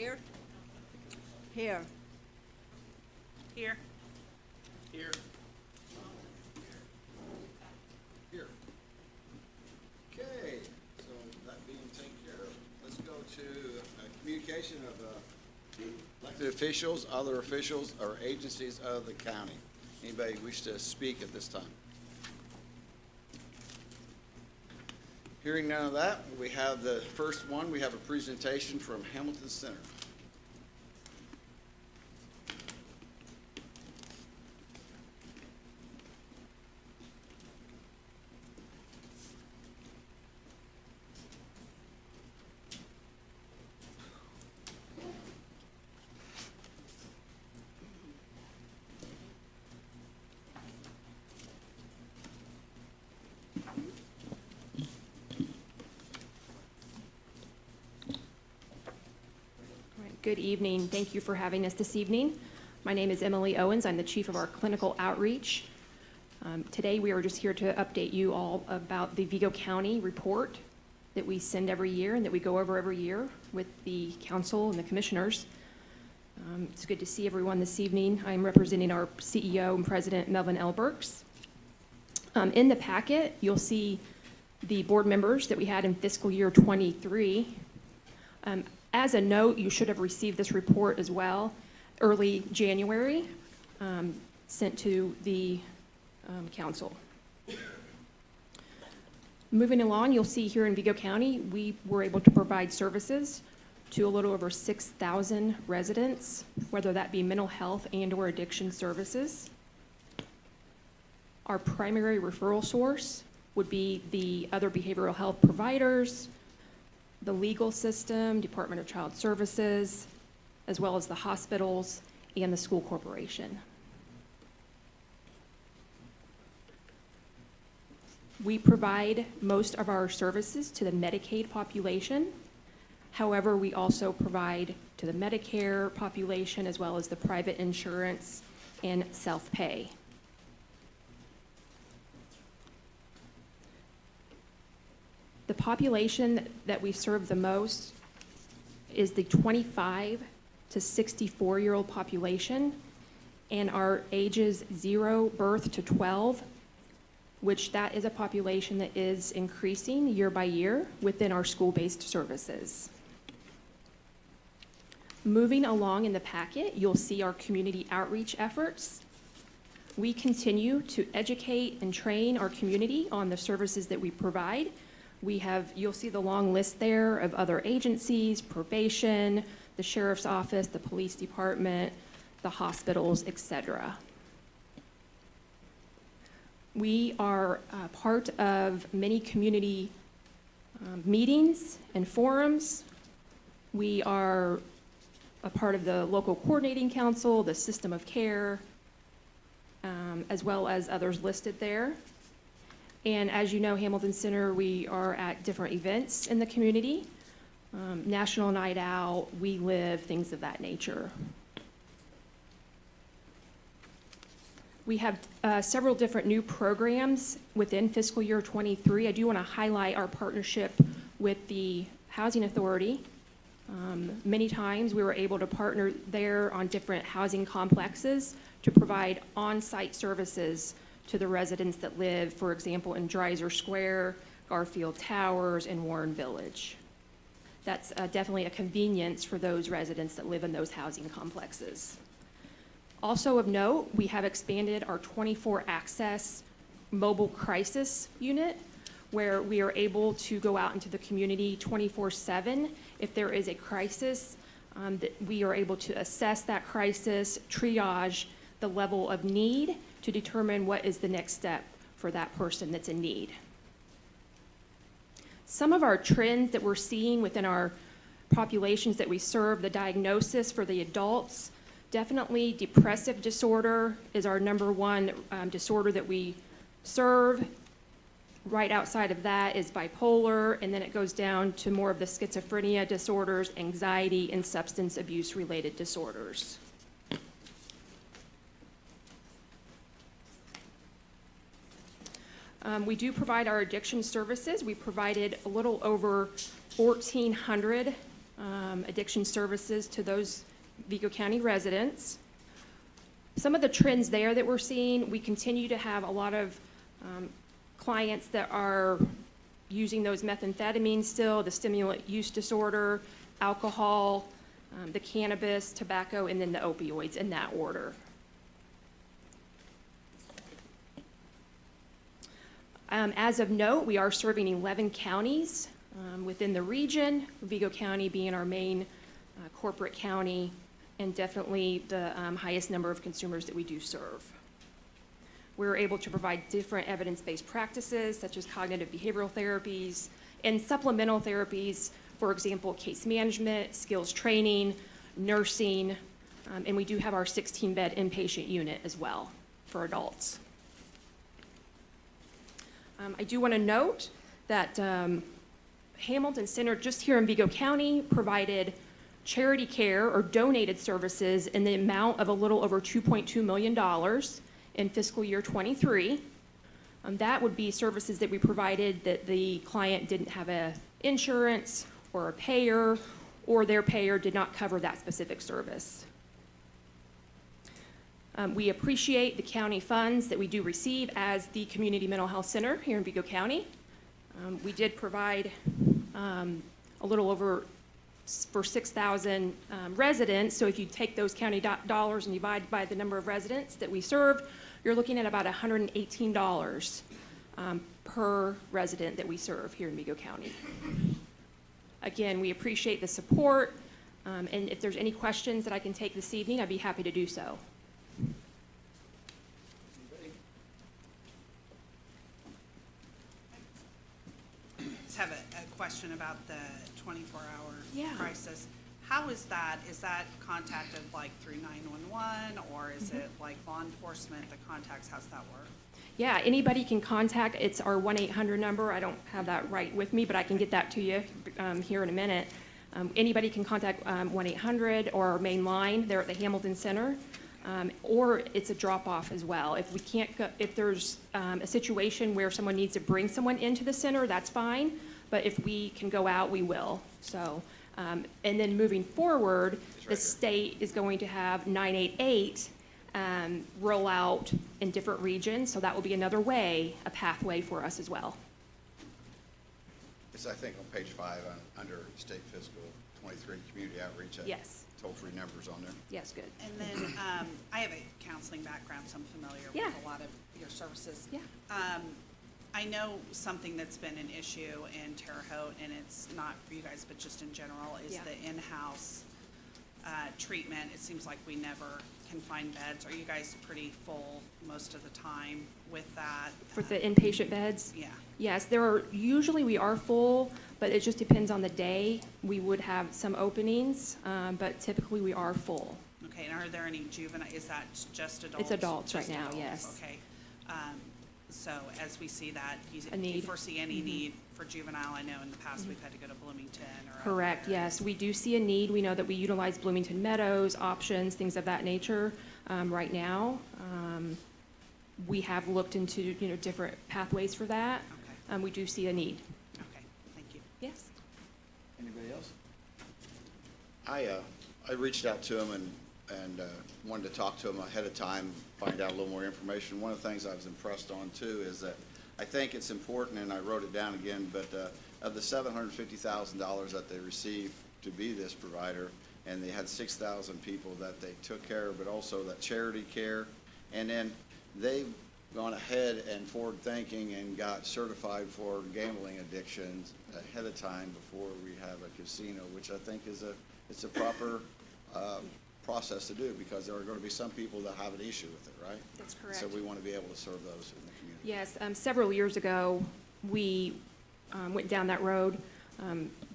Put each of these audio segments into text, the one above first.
Here. Here. Here. Here. Here. Okay, so that being taken care of, let's go to communication of elected officials, other officials, or agencies of the county. Anybody wish to speak at this time? Hearing none of that, we have the first one. We have a presentation from Hamilton Center. Good evening. Thank you for having us this evening. My name is Emily Owens. I'm the Chief of our Clinical Outreach. Today we are just here to update you all about the Vigo County report that we send every year and that we go over every year with the council and the commissioners. It's good to see everyone this evening. I'm representing our CEO and President, Melvin L. Burks. In the packet, you'll see the board members that we had in fiscal year 23. As a note, you should have received this report as well, early January, sent to the council. Moving along, you'll see here in Vigo County, we were able to provide services to a little over 6,000 residents, whether that be mental health and/or addiction services. Our primary referral source would be the other behavioral health providers, the legal system, Department of Child Services, as well as the hospitals and the school corporation. We provide most of our services to the Medicaid population. However, we also provide to the Medicare population as well as the private insurance and self-pay. The population that we serve the most is the 25 to 64-year-old population, and our ages 0 birth to 12, which that is a population that is increasing year by year within our school-based services. Moving along in the packet, you'll see our community outreach efforts. We continue to educate and train our community on the services that we provide. You'll see the long list there of other agencies, probation, the sheriff's office, the police department, the hospitals, etc. We are part of many community meetings and forums. We are a part of the local coordinating council, the system of care, as well as others listed there. And as you know, Hamilton Center, we are at different events in the community, National Night Out, We Live, things of that nature. We have several different new programs within fiscal year 23. I do want to highlight our partnership with the Housing Authority. Many times we were able to partner there on different housing complexes to provide on-site services to the residents that live, for example, in Dreiser Square, Garfield Towers, and Warren Village. That's definitely a convenience for those residents that live in those housing complexes. Also of note, we have expanded our 24-access mobile crisis unit, where we are able to go out into the community 24/7. If there is a crisis, that we are able to assess that crisis, triage the level of need, to determine what is the next step for that person that's in need. Some of our trends that we're seeing within our populations that we serve, the diagnosis for the adults, definitely depressive disorder is our #1 disorder that we serve. Right outside of that is bipolar, and then it goes down to more of the schizophrenia disorders, anxiety, and substance abuse related disorders. We do provide our addiction services. We provided a little over 1,400 addiction services to those Vigo County residents. Some of the trends there that we're seeing, we continue to have a lot of clients that are using those methamphetamines still, the stimulant use disorder, alcohol, the cannabis, tobacco, and then the opioids in that order. As of note, we are serving 11 counties within the region, Vigo County being our main corporate county, and definitely the highest number of consumers that we do serve. We're able to provide different evidence-based practices, such as cognitive behavioral therapies and supplemental therapies, for example, case management, skills training, nursing, and we do have our 16-bed inpatient unit as well for adults. I do want to note that Hamilton Center, just here in Vigo County, provided charity care or donated services in the amount of a little over $2.2 million in fiscal year '23. That would be services that we provided that the client didn't have a insurance or a payer, or their payer did not cover that specific service. We appreciate the county funds that we do receive as the Community Mental Health Center here in Vigo County. We did provide a little over for 6,000 residents. So if you take those county dollars and divide by the number of residents that we serve, you're looking at about $118 per resident that we serve here in Vigo County. Again, we appreciate the support, and if there's any questions that I can take this evening, I'd be happy to do so. Just have a question about the 24-hour Yeah. crisis. How is that? Is that contacted like through 911, or is it like law enforcement that contacts? How's that work? Yeah, anybody can contact, it's our 1-800 number. I don't have that right with me, but I can get that to you here in a minute. Anybody can contact 1-800 or our main line there at the Hamilton Center, or it's a drop-off as well. If we can't go, if there's a situation where someone needs to bring someone into the center, that's fine, but if we can go out, we will. So, and then moving forward, the state is going to have 988 roll out in different regions, so that will be another way, a pathway for us as well. It's, I think, on page 5, under state fiscal 23, community outreach. Yes. Toll-free numbers on there. Yes, good. And then I have a counseling background, so I'm familiar Yeah. with a lot of your services. Yeah. I know something that's been an issue in Terre Haute, and it's not for you guys, but just in general, is Yeah. the in-house treatment. It seems like we never can find beds. Are you guys pretty full most of the time with that? For the inpatient beds? Yeah. Yes, usually we are full, but it just depends on the day. We would have some openings, but typically we are full. Okay, and are there any juvenile, is that just adults? It's adults right Just now, adults, yes. Okay. So as we see that, do A you need. foresee any need for juvenile? I know in the past we've had to go to Bloomington or. other Correct, areas. yes. We do see a need. We know that we utilize Bloomington Meadows, options, things of that nature right now. We have looked into, different pathways for that. Okay, We do see a need. okay, thank you. Yes. Anybody else? I reached out to him and wanted to talk to him ahead of time, find out a little more information. One of the things I was impressed on too is that I think it's important, and I wrote it down again, but of the $750,000 that they received to be this provider, and they had 6,000 people that they took care of, but also that charity care, and then they've gone ahead and forward thinking and got certified for gambling addictions ahead of time before we have a casino, which I think is it's a proper process to do, because there are going to be some people that have an issue with it, right? That's correct. So we want to be able to serve those in the community. Yes, several years ago, we went down that road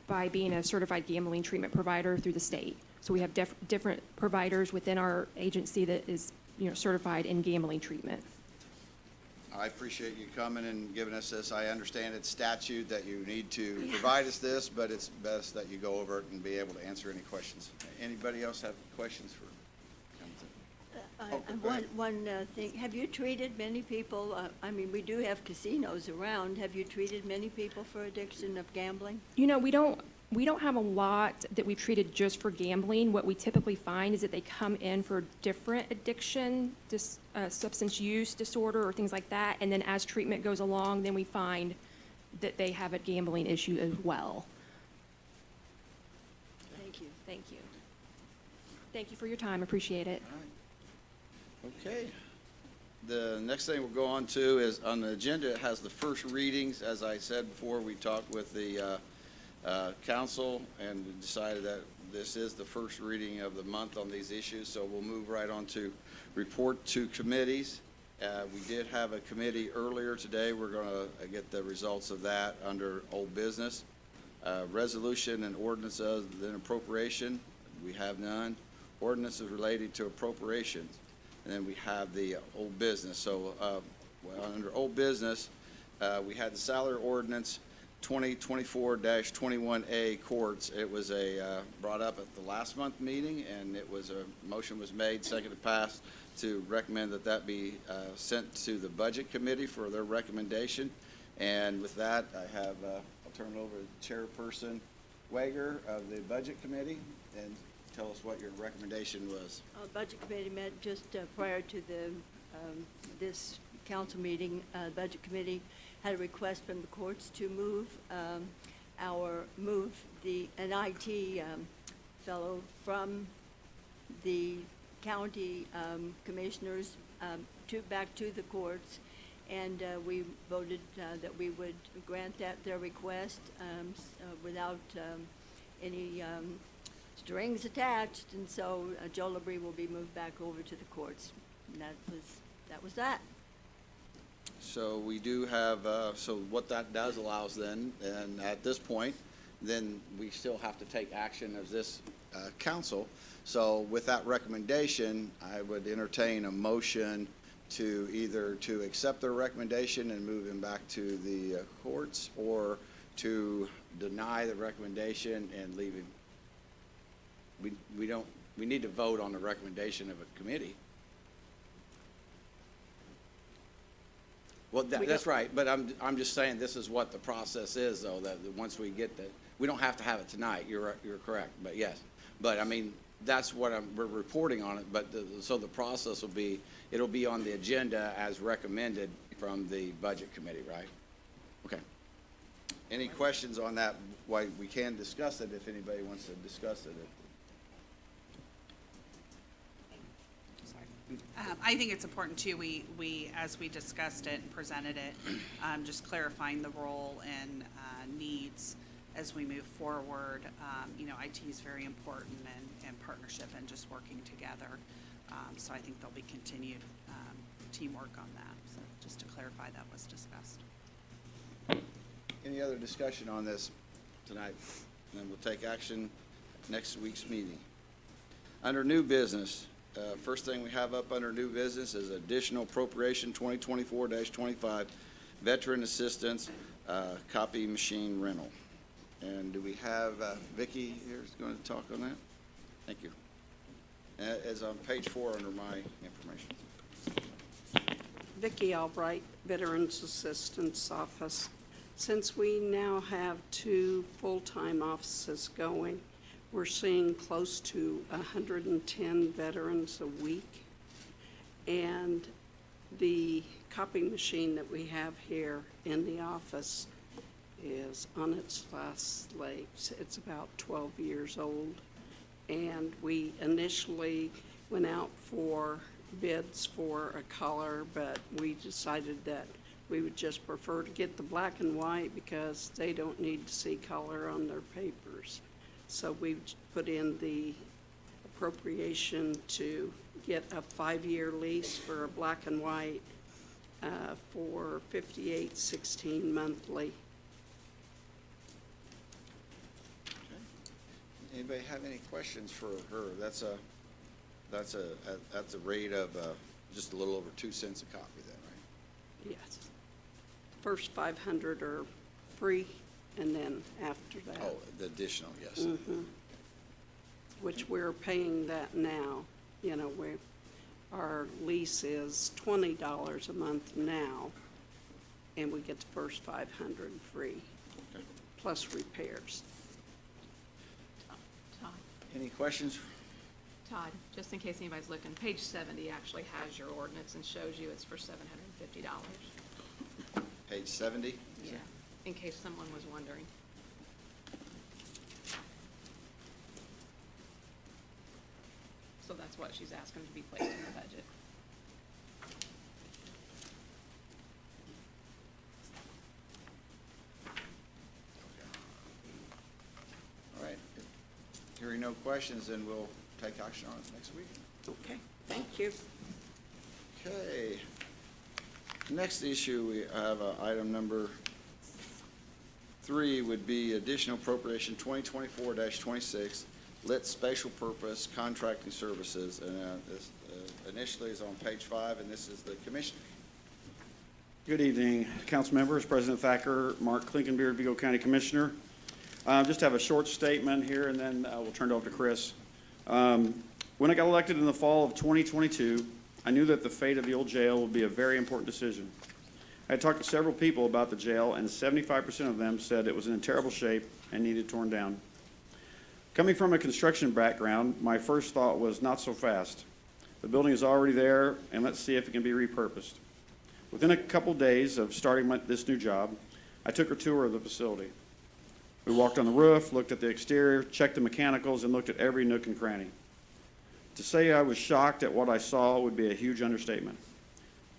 by being a certified gambling treatment provider through the state. So we have different providers within our agency that is, certified in gambling treatment. I appreciate you coming and giving us this. I understand it's statute that you need to provide us this, but it's best that you go over it and be able to answer any questions. Anybody else have questions for Jonathan? Go ahead. One thing, have you treated many people, we do have casinos around, have you treated many people for addiction of gambling? We don't We don't have a lot that we've treated just for gambling. What we typically find is that they come in for different addiction, substance use disorder or things like that, and then as treatment goes along, then we find that they have a gambling issue as well. Thank you. Thank you. Thank you for your time, appreciate it. All right. Okay. The next thing we'll go on to is, on the agenda, it has the first readings. As I said before, we talked with the council and decided that this is the first reading of the month on these issues, so we'll move right on to report to committees. We did have a committee earlier today. We're going to get the results of that under old business. Resolution and ordinances, then appropriation, we have none. Ordinances related to appropriations, and then we have the old business. So under old business, we had the salary ordinance 2024-21A courts. It was brought up at the last month meeting, and it was a motion was made, seconded, passed to recommend that be sent to the budget committee for their recommendation. And with that, I'll turn it over to Chairperson Wager of the budget committee, and tell us what your recommendation was. Budget committee met just prior to this council meeting. Budget committee had a request from the courts to move an IT fellow from the county commissioners back to the courts, and we voted that we would grant their request without any strings attached, and so Joe Labrie will be moved back over to the courts. And that was that. So we do have, so what that does allows then, and at this point, then we still have to take action as this council. So with that recommendation, I would entertain a motion to either to accept their recommendation and move him back to the courts, or to deny the recommendation and leave him. We need to vote on the recommendation of a committee. Well, that's right, but I'm just saying this is what the process is, though, that once we get that, we don't have to have it tonight, you're correct, but yes. But I mean, that's what we're reporting on it, but so the process will be, it'll be on the agenda as recommended from the budget committee, right? Okay. Any questions on that? Why we can discuss it if anybody wants to discuss it. I think it's important too, we, as we discussed it and presented it, just clarifying the role and needs as we move forward. IT is very important, and partnership and just working together. So I think there'll be continued teamwork on that. So just to clarify, that was discussed. Any other discussion on this tonight? And then we'll take action next week's meeting. Under new business, first thing we have up under new business is additional appropriation 2024-25 veteran assistance copy machine rental. And do we have Vicki here is going to talk on that? Thank you. As on page 4 under my information. Vicki Albright, Veterans Assistance Office. Since we now have 2 full-time offices going, we're seeing close to 110 veterans a week. And the copy machine that we have here in the office is on its last legs. It's about 12 years old. And we initially went out for bids for a color, but we decided that we would just prefer to get the black and white because they don't need to see color on their papers. So we put in the appropriation to get a 5-year lease for a black and white for $58.16 monthly. Anybody have any questions for her? That's a rate of just a little over 2 cents a copy then, right? Yes. First 500 are free, and then after that. Oh, the additional, yes. Mm-hmm. Which we're paying that now. You know, our lease is $20 a month now, and we get the first 500 free, Okay. plus repairs. Any questions? Todd, just in case anybody's looking, page 70 actually has your ordinance and shows you it's for $750. Page 70? Yeah, in case someone was wondering. So that's what she's asking to be placed in the budget. All right. Hearing no questions, then we'll take action on it next week. Okay, thank you. Okay. Next issue, we have item number 3 would be additional appropriation 2024-26, lit special purpose contracting services. And this initially is on page 5, and this is the commissioner. Good evening, council members, President Thacker, Mark Klinkenbeard, Vigo County Commissioner. Just have a short statement here, and then we'll turn it over to Chris. When I got elected in the fall of 2022, I knew that the fate of the old jail would be a very important decision. I had talked to several people about the jail, and 75% of them said it was in terrible shape and needed torn down. Coming from a construction background, my first thought was not so fast. The building is already there, and let's see if it can be repurposed. Within a couple days of starting this new job, I took a tour of the facility. We walked on the roof, looked at the exterior, checked the mechanicals, and looked at every nook and cranny. To say I was shocked at what I saw would be a huge understatement.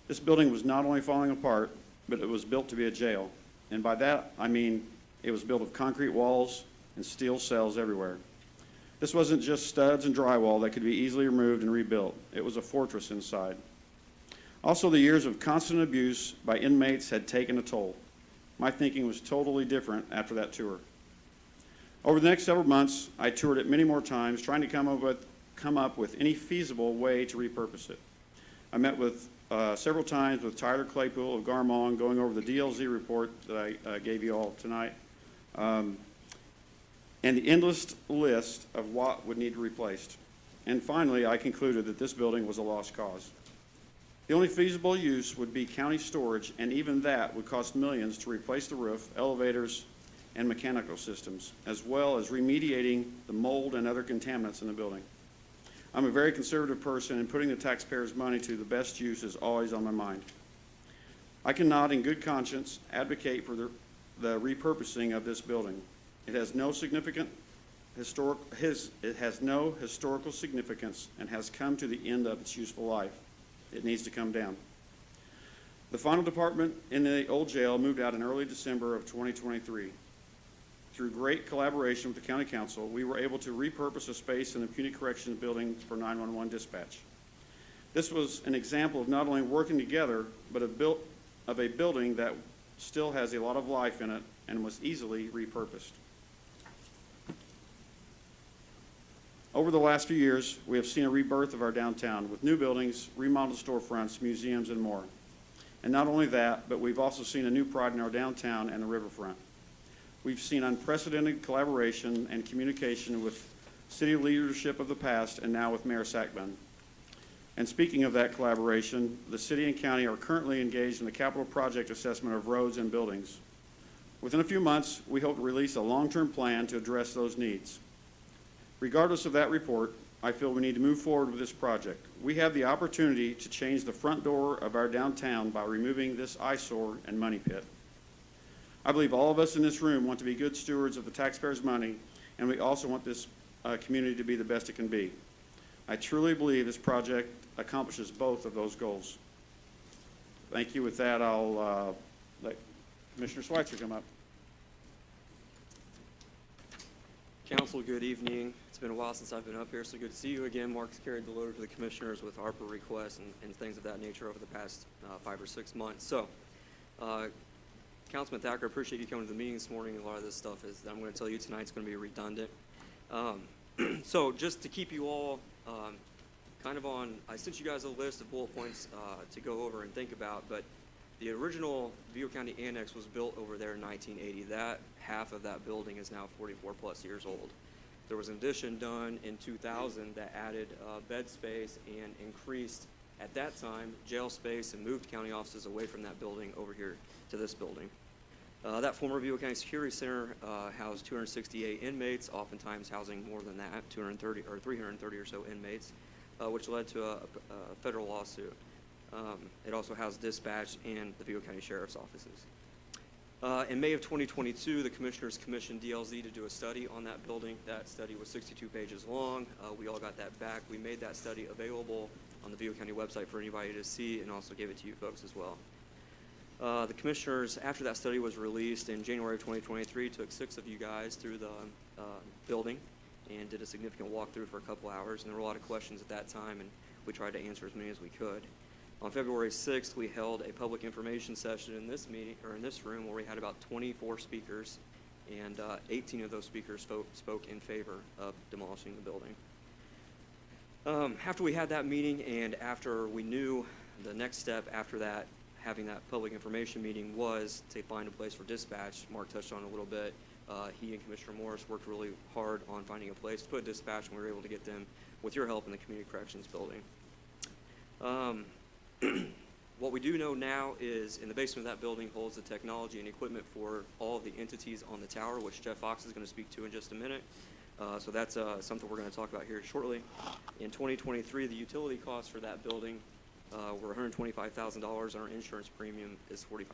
This building was not only falling apart, but it was built to be a jail. And by that, I mean it was built of concrete walls and steel cells everywhere. This wasn't just studs and drywall that could be easily removed and rebuilt. It was a fortress inside. Also, the years of constant abuse by inmates had taken a toll. My thinking was totally different after that tour. Over the next several months, I toured it many more times, trying to come up with any feasible way to repurpose it. I met with several times with Tyler Claypool of Garmong, going over the DLZ report that I gave you all tonight, and the endless list of what would need replaced. And finally, I concluded that this building was a lost cause. The only feasible use would be county storage, and even that would cost millions to replace the roof, elevators, and mechanical systems, as well as remediating the mold and other contaminants in the building. I'm a very conservative person, and putting the taxpayers' money to the best use is always on my mind. I cannot, in good conscience, advocate for the repurposing of this building. It has no historical significance and has come to the end of its useful life. It needs to come down. The final department in the old jail moved out in early December of 2023. Through great collaboration with the county council, we were able to repurpose a space in the Puny Corrections building for 911 dispatch. This was an example of not only working together, but of a building that still has a lot of life in it and was easily repurposed. Over the last few years, we have seen a rebirth of our downtown with new buildings, remodeled storefronts, museums, and more. And not only that, but we've also seen a new pride in our downtown and the riverfront. We've seen unprecedented collaboration and communication with city leadership of the past and now with Mayor Sackman. And speaking of that collaboration, the city and county are currently engaged in the capital project assessment of roads and buildings. Within a few months, we hope to release a long-term plan to address those needs. Regardless of that report, I feel we need to move forward with this project. We have the opportunity to change the front door of our downtown by removing this eyesore and money pit. I believe all of us in this room want to be good stewards of the taxpayers' money, and we also want this community to be the best it can be. I truly believe this project accomplishes both of those goals. Thank you. With that, I'll let Commissioner Schweitzer come up. Council, good evening. It's been a while since I've been up here, so good to see you again. Mark's carried the load for the commissioners with ARPA requests and things of that nature over the past 5 or 6 months. So, Councilman Thacker, I appreciate you coming to the meeting this morning. A lot of this stuff is that I'm going to tell you tonight is going to be redundant. So just to keep you all kind of on, I sent you guys a list of bullet points to go over and think about, but the original Vigo County Annex was built over there in 1980. That half of that building is now 44 plus years old. There was an addition done in 2000 that added bed space and increased, at that time, jail space and moved county offices away from that building over here to this building. That former Vigo County Security Center housed 268 inmates, oftentimes housing more than that, 230 or 330 or so inmates, which led to a federal lawsuit. It also housed dispatch and the Vigo County Sheriff's offices. In May of 2022, the Commissioners commissioned DLZ to do a study on that building. That study was 62 pages long. We all got that back. We made that study available on the Vigo County website for anybody to see, and also gave it to you folks as well. The Commissioners, after that study was released in January of 2023, took 6 of you guys through the building and did a significant walkthrough for a couple hours, and there were a lot of questions at that time, and we tried to answer as many as we could. On February 6th, we held a public information session in this meeting, or in this room, where we had about 24 speakers, and 18 of those speakers spoke in favor of demolishing the building. After we had that meeting, and after we knew the next step after that, having that public information meeting, was to find a place for dispatch. Mark touched on it a little bit. He and Commissioner Morris worked really hard on finding a place to put dispatch, and we were able to get them with your help in the Community Corrections building. What we do know now is in the basement of that building holds the technology and equipment for all of the entities on the tower, which Jeff Fox is going to speak to in just a minute. So that's something we're going to talk about here shortly. In 2023, the utility costs for that building were $125,000. Our insurance premium is $45,000.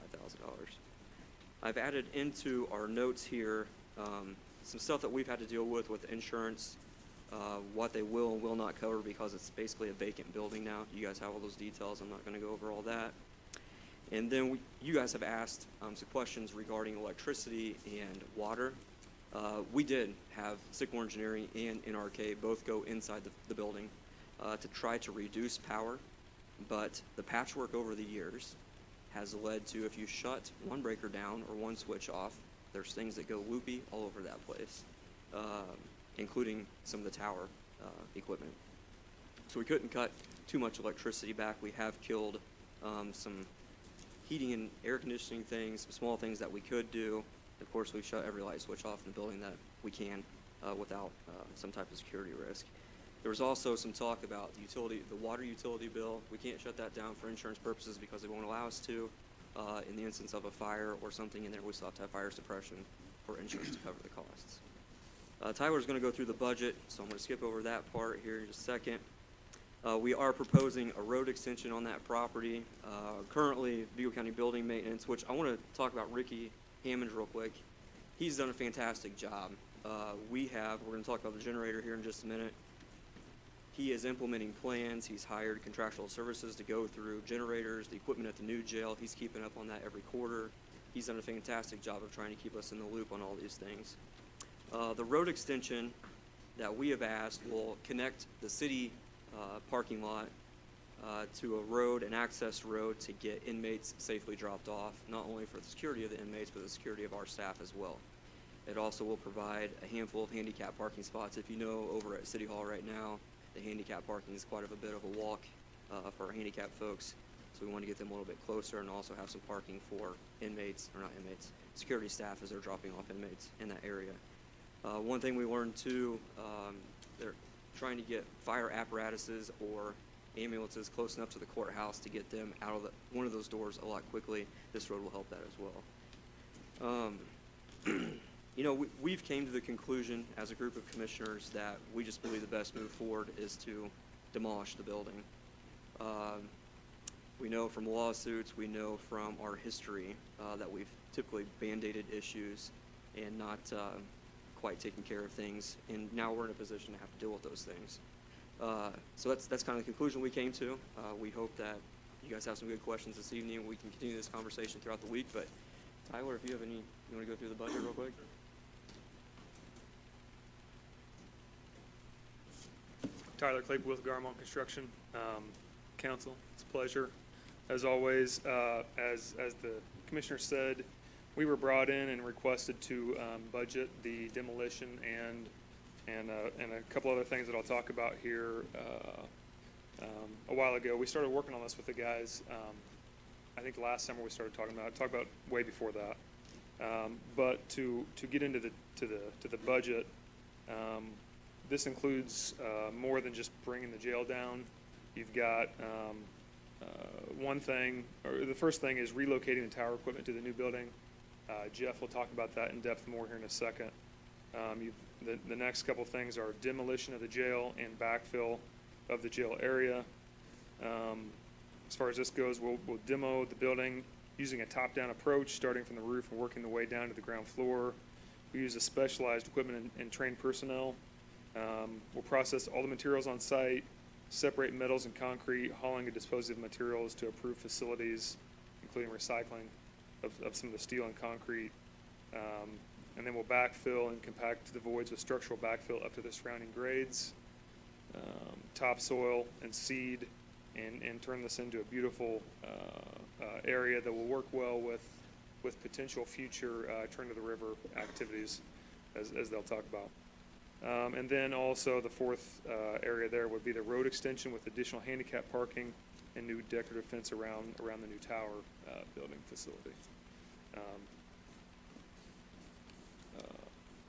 I've added into our notes here some stuff that we've had to deal with insurance, what they will and will not cover, because it's basically a vacant building now. You guys have all those details. I'm not going to go over all that. And then you guys have asked some questions regarding electricity and water. We did have Sycamore Engineering and NRK both go inside the building to try to reduce power, but the patchwork over the years has led to, if you shut one breaker down or one switch off, there's things that go loopy all over that place, including some of the tower equipment. So we couldn't cut too much electricity back. We have killed some heating and air conditioning things, some small things that we could do. Of course, we've shut every light switch off in the building that we can without some type of security risk. There was also some talk about the water utility bill. We can't shut that down for insurance purposes because they won't allow us to. In the instance of a fire or something in there, we still have to have fire suppression for insurance to cover the costs. Tyler's going to go through the budget, so I'm going to skip over that part here in just a second. We are proposing a road extension on that property. Currently, Vigo County Building Maintenance, which I want to talk about Ricky Hammond real quick. He's done a fantastic job. We're going to talk about the generator here in just a minute. He is implementing plans. He's hired contractual services to go through generators, the equipment at the new jail. He's keeping up on that every quarter. He's done a fantastic job of trying to keep us in the loop on all these things. The road extension that we have asked will connect the city parking lot to a road, an access road, to get inmates safely dropped off, not only for the security of the inmates, but the security of our staff as well. It also will provide a handful of handicap parking spots. If you know, over at City Hall right now, the handicap parking is quite a bit of a walk for our handicapped folks, so we want to get them a little bit closer and also have some parking for security staff as they're dropping off inmates in that area. One thing we learned too, they're trying to get fire apparatuses or ambulances close enough to the courthouse to get them out of one of those doors a lot quickly. This road will help that as well. You know, we've came to the conclusion as a group of commissioners that we just believe the best move forward is to demolish the building. We know from lawsuits, we know from our history that we've typically band-aided issues and not quite taken care of things, and now we're in a position to have to deal with those things. So that's kind of the conclusion we came to. We hope that you guys have some good questions this evening, and we can continue this conversation throughout the week. But Tyler, if you have any, you want to go through the budget real quick? Tyler Claypool with Garmont Construction. Council, it's a pleasure. As always, as the commissioner said, we were brought in and requested to budget the demolition and a couple other things that I'll talk about here. A while ago, we started working on this with the guys. I think last summer we started talking about way before that. But to get into the budget, this includes more than just bringing the jail down. You've got the first thing is relocating the tower equipment to the new building. Jeff will talk about that in depth more here in a second. The next couple things are demolition of the jail and backfill of the jail area. As far as this goes, we'll demo the building using a top-down approach, starting from the roof and working the way down to the ground floor. We use a specialized equipment and trained personnel. We'll process all the materials on site, separate metals and concrete, hauling and disposing of materials to approved facilities, including recycling of some of the steel and concrete. And then we'll backfill and compact the voids with structural backfill up to the surrounding grades, topsoil and seed, and turn this into a beautiful area that will work well with potential future turn to the river activities, as they'll talk about. And then also the fourth area there would be the road extension with additional handicap parking and new decorative fence around the new tower building facility.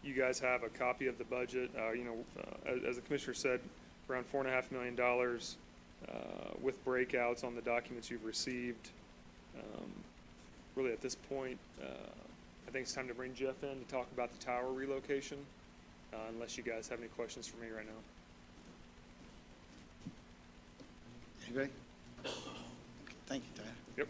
You guys have a copy of the budget. As the commissioner said, around $4.5 million with breakouts on the documents you've received. Really, at this point, I think it's time to bring Jeff in to talk about the tower relocation, unless you guys have any questions for me right now. Anybody? Thank you, Tyler. Yep.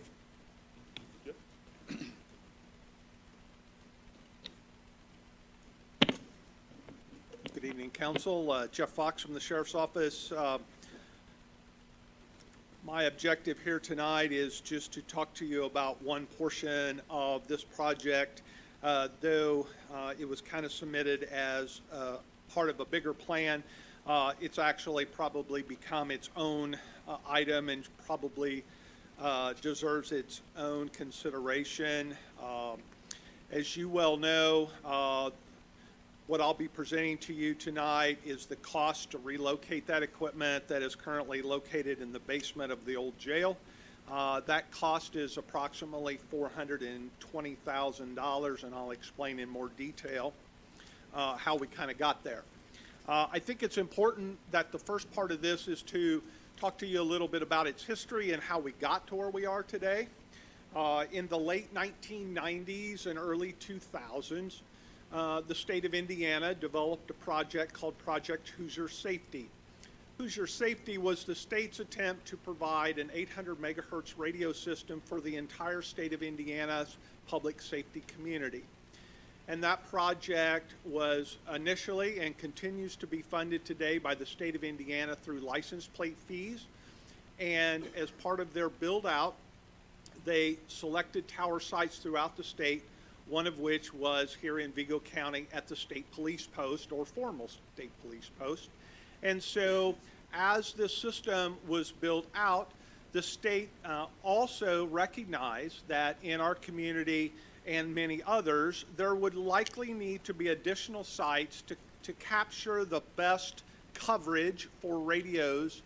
Good evening, Council. Jeff Fox from the Sheriff's Office. My objective here tonight is just to talk to you about one portion of this project, though it was kind of submitted as part of a bigger plan. It's actually probably become its own item and probably deserves its own consideration. As you well know, what I'll be presenting to you tonight is the cost to relocate that equipment that is currently located in the basement of the old jail. That cost is approximately $420,000, and I'll explain in more detail how we kind of got there. I think it's important that the first part of this is to talk to you a little bit about its history and how we got to where we are today. In the late 1990s and early 2000s, the state of Indiana developed a project called Project Hoosier Safety. Hoosier Safety was the state's attempt to provide an 800 megahertz radio system for the entire state of Indiana's public safety community. And that project was initially and continues to be funded today by the state of Indiana through license plate fees. And as part of their build out, they selected tower sites throughout the state, one of which was here in Vigo County at the state police post, or formal state police post. And so as this system was built out, the state also recognized that in our community and many others, there would likely need to be additional sites to capture the best coverage for radios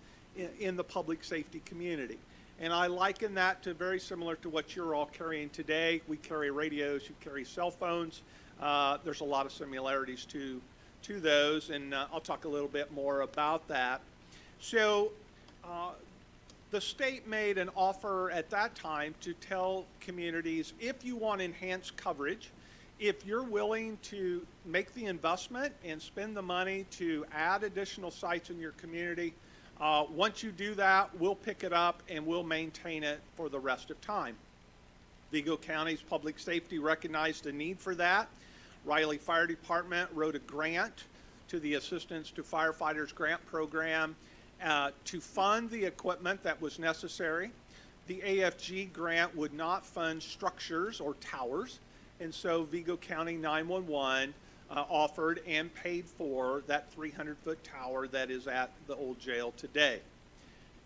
in the public safety community. And I liken that to very similar to what you're all carrying today. We carry radios, you carry cell phones. There's a lot of similarities to those, and I'll talk a little bit more about that. So the state made an offer at that time to tell communities, if you want enhanced coverage, if you're willing to make the investment and spend the money to add additional sites in your community, once you do that, we'll pick it up and we'll maintain it for the rest of time. Vigo County's public safety recognized the need for that. Riley Fire Department wrote a grant to the Assistance to Firefighters Grant Program to fund the equipment that was necessary. The AFG grant would not fund structures or towers, and so Vigo County 911 offered and paid for that 300-foot tower that is at the old jail today.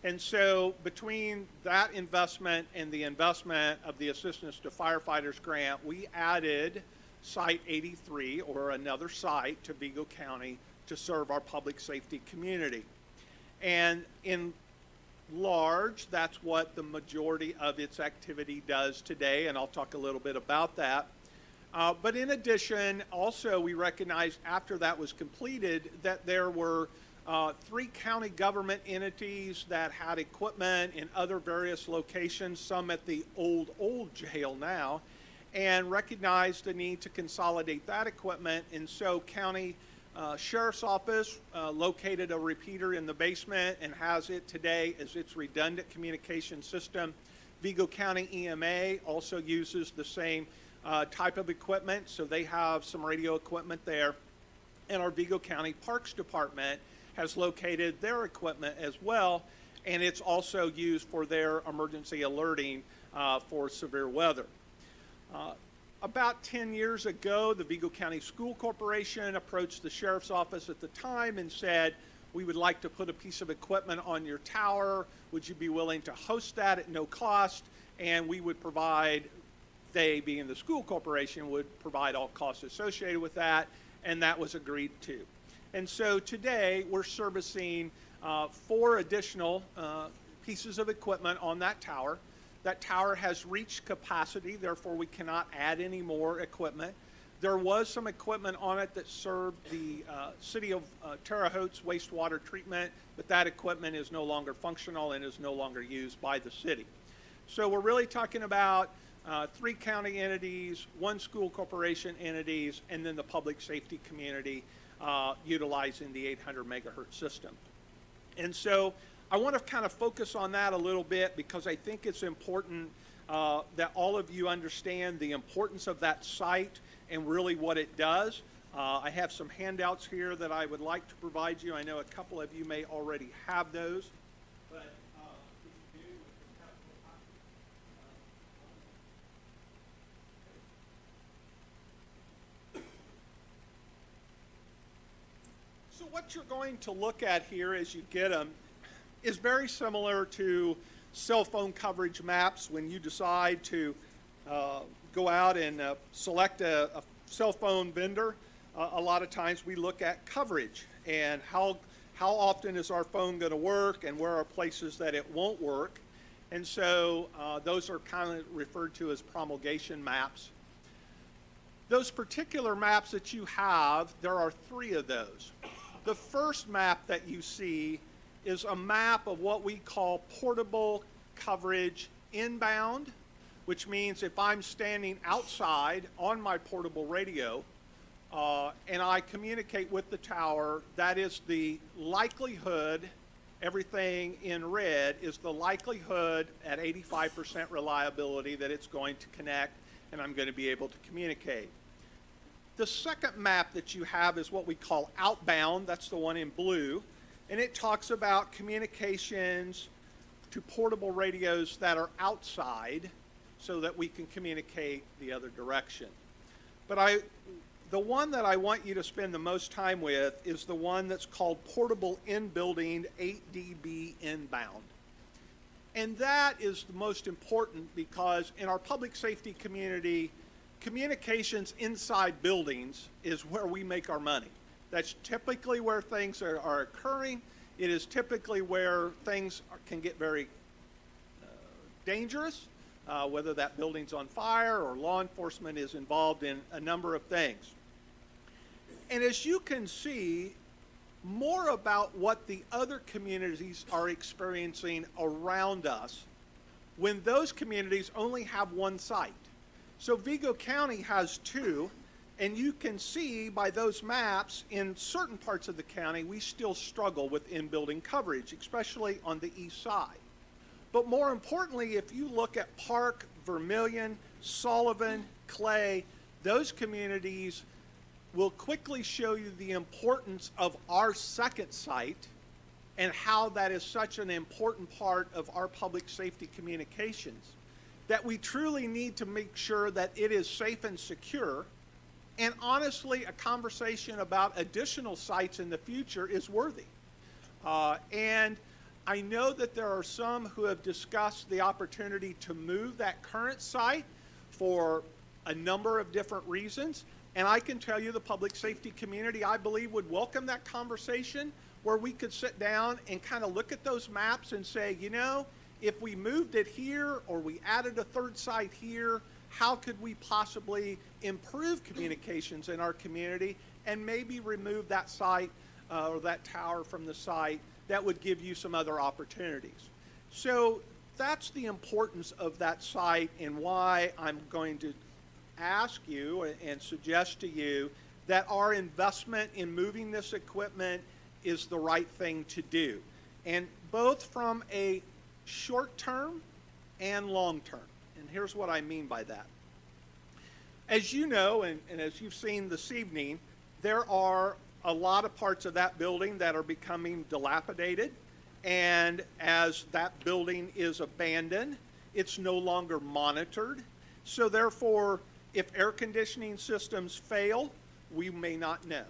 And so between that investment and the investment of the Assistance to Firefighters grant, we added Site 83, or another site, to Vigo County to serve our public safety community. And in large, that's what the majority of its activity does today, and I'll talk a little bit about that. But in addition, also we recognized after that was completed that there were 3 county government entities that had equipment in other various locations, some at the old jail now, and recognized the need to consolidate that equipment. And so County Sheriff's Office located a repeater in the basement and has it today as its redundant communication system. Vigo County EMA also uses the same type of equipment, so they have some radio equipment there. And our Vigo County Parks Department has located their equipment as well, and it's also used for their emergency alerting for severe weather. About 10 years ago, the Vigo County School Corporation approached the Sheriff's Office at the time and said, we would like to put a piece of equipment on your tower. Would you be willing to host that at no cost? And we would provide, they being the school corporation, would provide all costs associated with that, and that was agreed to. And so today, we're servicing 4 additional pieces of equipment on that tower. That tower has reached capacity, therefore we cannot add any more equipment. There was some equipment on it that served the city of Terre Haute's wastewater treatment, but that equipment is no longer functional and is no longer used by the city. So we're really talking about 3 county entities, 1 school corporation entities, and then the public safety community utilizing the 800 megahertz system. And so I want to kind of focus on that a little bit because I think it's important that all of you understand the importance of that site and really what it does. I have some handouts here that I would like to provide you. I know a couple of you may already have those. But if you do, we can have a copy. So what you're going to look at here as you get them is very similar to cell phone coverage maps. When you decide to go out and select a cell phone vendor, a lot of times we look at coverage and how often is our phone going to work and where are places that it won't work. And so those are kind of referred to as promulgation maps. Those particular maps that you have, there are 3 of those. The first map that you see is a map of what we call portable coverage inbound, which means if I'm standing outside on my portable radio and I communicate with the tower, that is the likelihood, everything in red is the likelihood at 85% reliability that it's going to connect and I'm going to be able to communicate. The second map that you have is what we call outbound, that's the one in blue. And it talks about communications to portable radios that are outside so that we can communicate the other direction. But the one that I want you to spend the most time with is the one that's called portable in-building 8 dB inbound. And that is the most important because in our public safety community, communications inside buildings is where we make our money. That's typically where things are occurring. It is typically where things can get very dangerous, whether that building's on fire or law enforcement is involved in a number of things. And as you can see, more about what the other communities are experiencing around us when those communities only have 1 site. So Vigo County has 2. And you can see by those maps, in certain parts of the county, we still struggle with in-building coverage, especially on the east side. But more importantly, if you look at Park, Vermilion, Sullivan, Clay, those communities will quickly show you the importance of our second site and how that is such an important part of our public safety communications, that we truly need to make sure that it is safe and secure. And honestly, a conversation about additional sites in the future is worthy. And I know that there are some who have discussed the opportunity to move that current site for a number of different reasons. And I can tell you the public safety community, I believe, would welcome that conversation where we could sit down and kind of look at those maps and say, you know, if we moved it here or we added a 3rd site here, how could we possibly improve communications in our community and maybe remove that site or that tower from the site that would give you some other opportunities. So that's the importance of that site and why I'm going to ask you and suggest to you that our investment in moving this equipment is the right thing to do. And both from a short-term and long-term. And here's what I mean by that. As you know, and as you've seen this evening, there are a lot of parts of that building that are becoming dilapidated. And as that building is abandoned, it's no longer monitored. So therefore, if air conditioning systems fail, we may not know.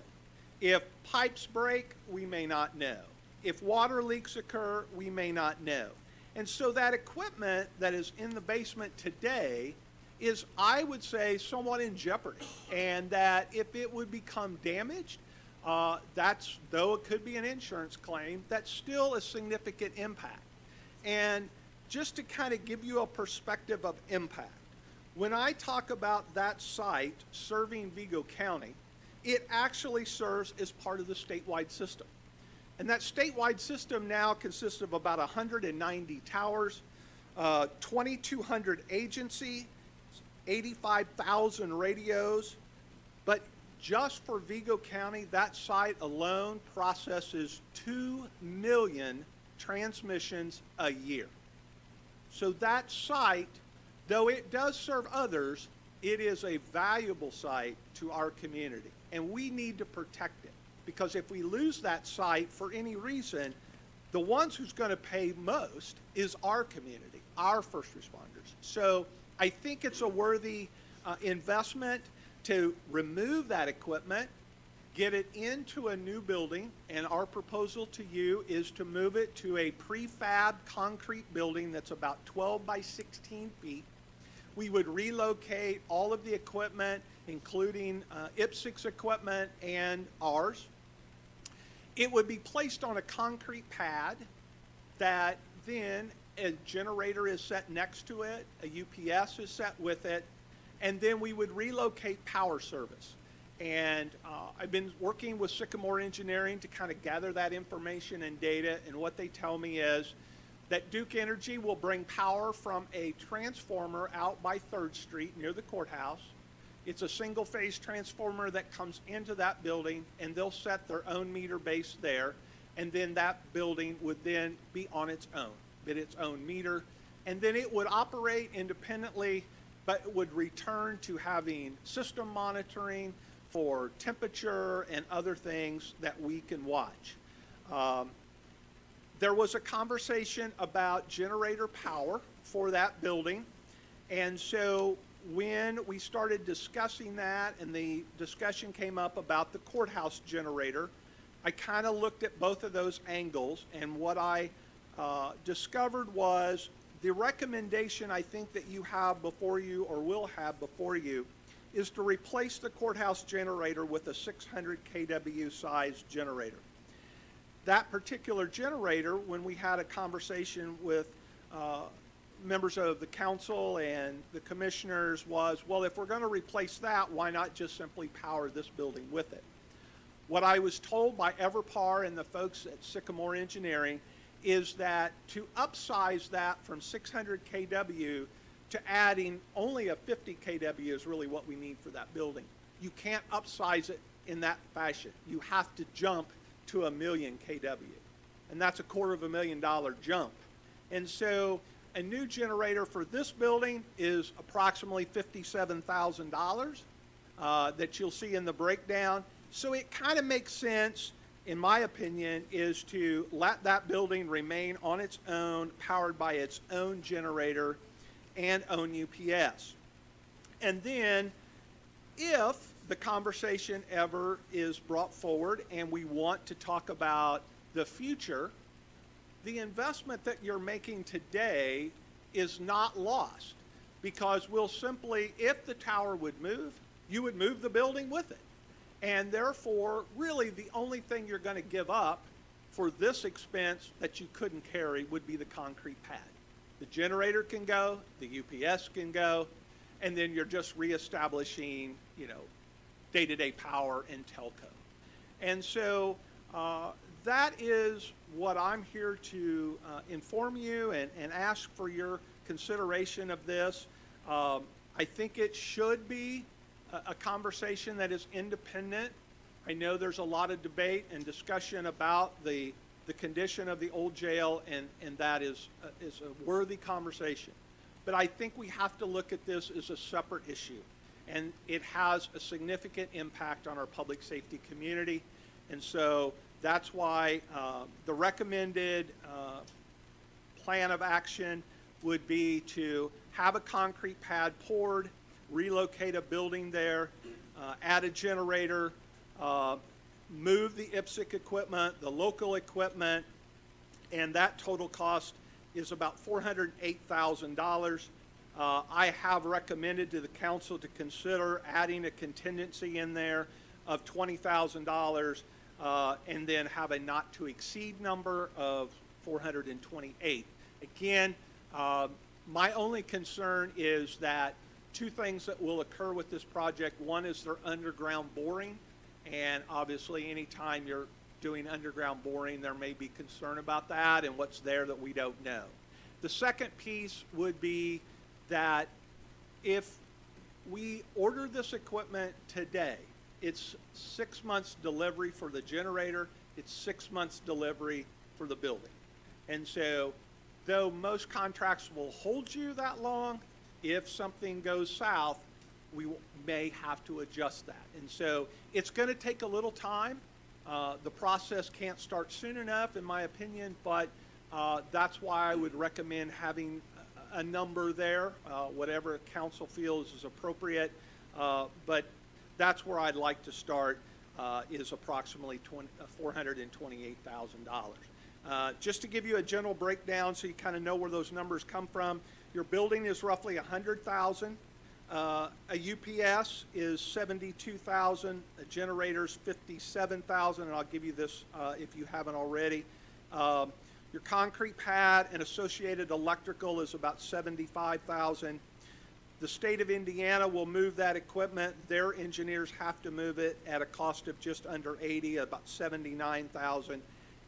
If pipes break, we may not know. If water leaks occur, we may not know. And so that equipment that is in the basement today is, I would say, somewhat in jeopardy. And that if it would become damaged, though it could be an insurance claim, that's still a significant impact. And just to kind of give you a perspective of impact, when I talk about that site serving Vigo County, it actually serves as part of the statewide system. And that statewide system now consists of about 190 towers, 2,200 agencies, 85,000 radios. But just for Vigo County, that site alone processes 2 million transmissions a year. So that site, though it does serve others, it is a valuable site to our community. And we need to protect it. Because if we lose that site for any reason, the ones who's going to pay most is our community, our first responders. So I think it's a worthy investment to remove that equipment, get it into a new building, and our proposal to you is to move it to a prefab concrete building that's about 12 by 16 feet. We would relocate all of the equipment, including IPSIC's equipment and ours. It would be placed on a concrete pad that then a generator is set next to it, a UPS is set with it, and then we would relocate power service. And I've been working with Sycamore Engineering to kind of gather that information and data, and what they tell me is that Duke Energy will bring power from a transformer out by 3rd Street near the courthouse. It's a single-phase transformer that comes into that building, and they'll set their own meter base there, and then that building would then be on its own, get its own meter, and then it would operate independently, but would return to having system monitoring for temperature and other things that we can watch. There was a conversation about generator power for that building, and so when we started discussing that and the discussion came up about the courthouse generator, I kind of looked at both of those angles, and what I discovered was the recommendation I think that you have before you, or will have before you, is to replace the courthouse generator with a 600 kW size generator. That particular generator, when we had a conversation with members of the council and the commissioners, was, well, if we're going to replace that, why not just simply power this building with it? What I was told by Everpar and the folks at Sycamore Engineering is that to upsize that from 600 kW to adding only a 50 kW is really what we need for that building. You can't upsize it in that fashion. You have to jump to 1 million kW, and that's a $250,000 jump. And so a new generator for this building is approximately $57,000 that you'll see in the breakdown. So it kind of makes sense, in my opinion, is to let that building remain on its own, powered by its own generator and own UPS. And then if the conversation ever is brought forward and we want to talk about the future, the investment that you're making today is not lost, because we'll simply, if the tower would move, you would move the building with it. And therefore, really the only thing you're going to give up for this expense that you couldn't carry would be the concrete pad. The generator can go, the UPS can go, and then you're just reestablishing, day-to-day power and telco. And so that is what I'm here to inform you and ask for your consideration of this. I think it should be a conversation that is independent. I know there's a lot of debate and discussion about the condition of the old jail, and that is a worthy conversation. But I think we have to look at this as a separate issue, and it has a significant impact on our public safety community. And so that's why the recommended plan of action would be to have a concrete pad poured, relocate a building there, add a generator, move the IPSC equipment, the local equipment, and that total cost is about $408,000. I have recommended to the council to consider adding a contingency in there of $20,000 and then have a not to exceed number of $428,000. Again, my only concern is that two things that will occur with this project. One is their underground boring, and obviously anytime you're doing underground boring, there may be concern about that and what's there that we don't know. The second piece would be that if we order this equipment today, it's 6 months delivery for the generator, it's 6 months delivery for the building. And so, though most contracts will hold you that long, if something goes south, we may have to adjust that. And so it's going to take a little time. The process can't start soon enough, in my opinion, but that's why I would recommend having a number there, whatever council feels is appropriate. But that's where I'd like to start, is approximately $428,000. Just to give you a general breakdown so you kind of know where those numbers come from, your building is roughly $100,000. A UPS is $72,000. A generator's $57,000, and I'll give you this if you haven't already. Your concrete pad and associated electrical is about $75,000. The state of Indiana will move that equipment. Their engineers have to move it at a cost of just under $80,000, about $79,000.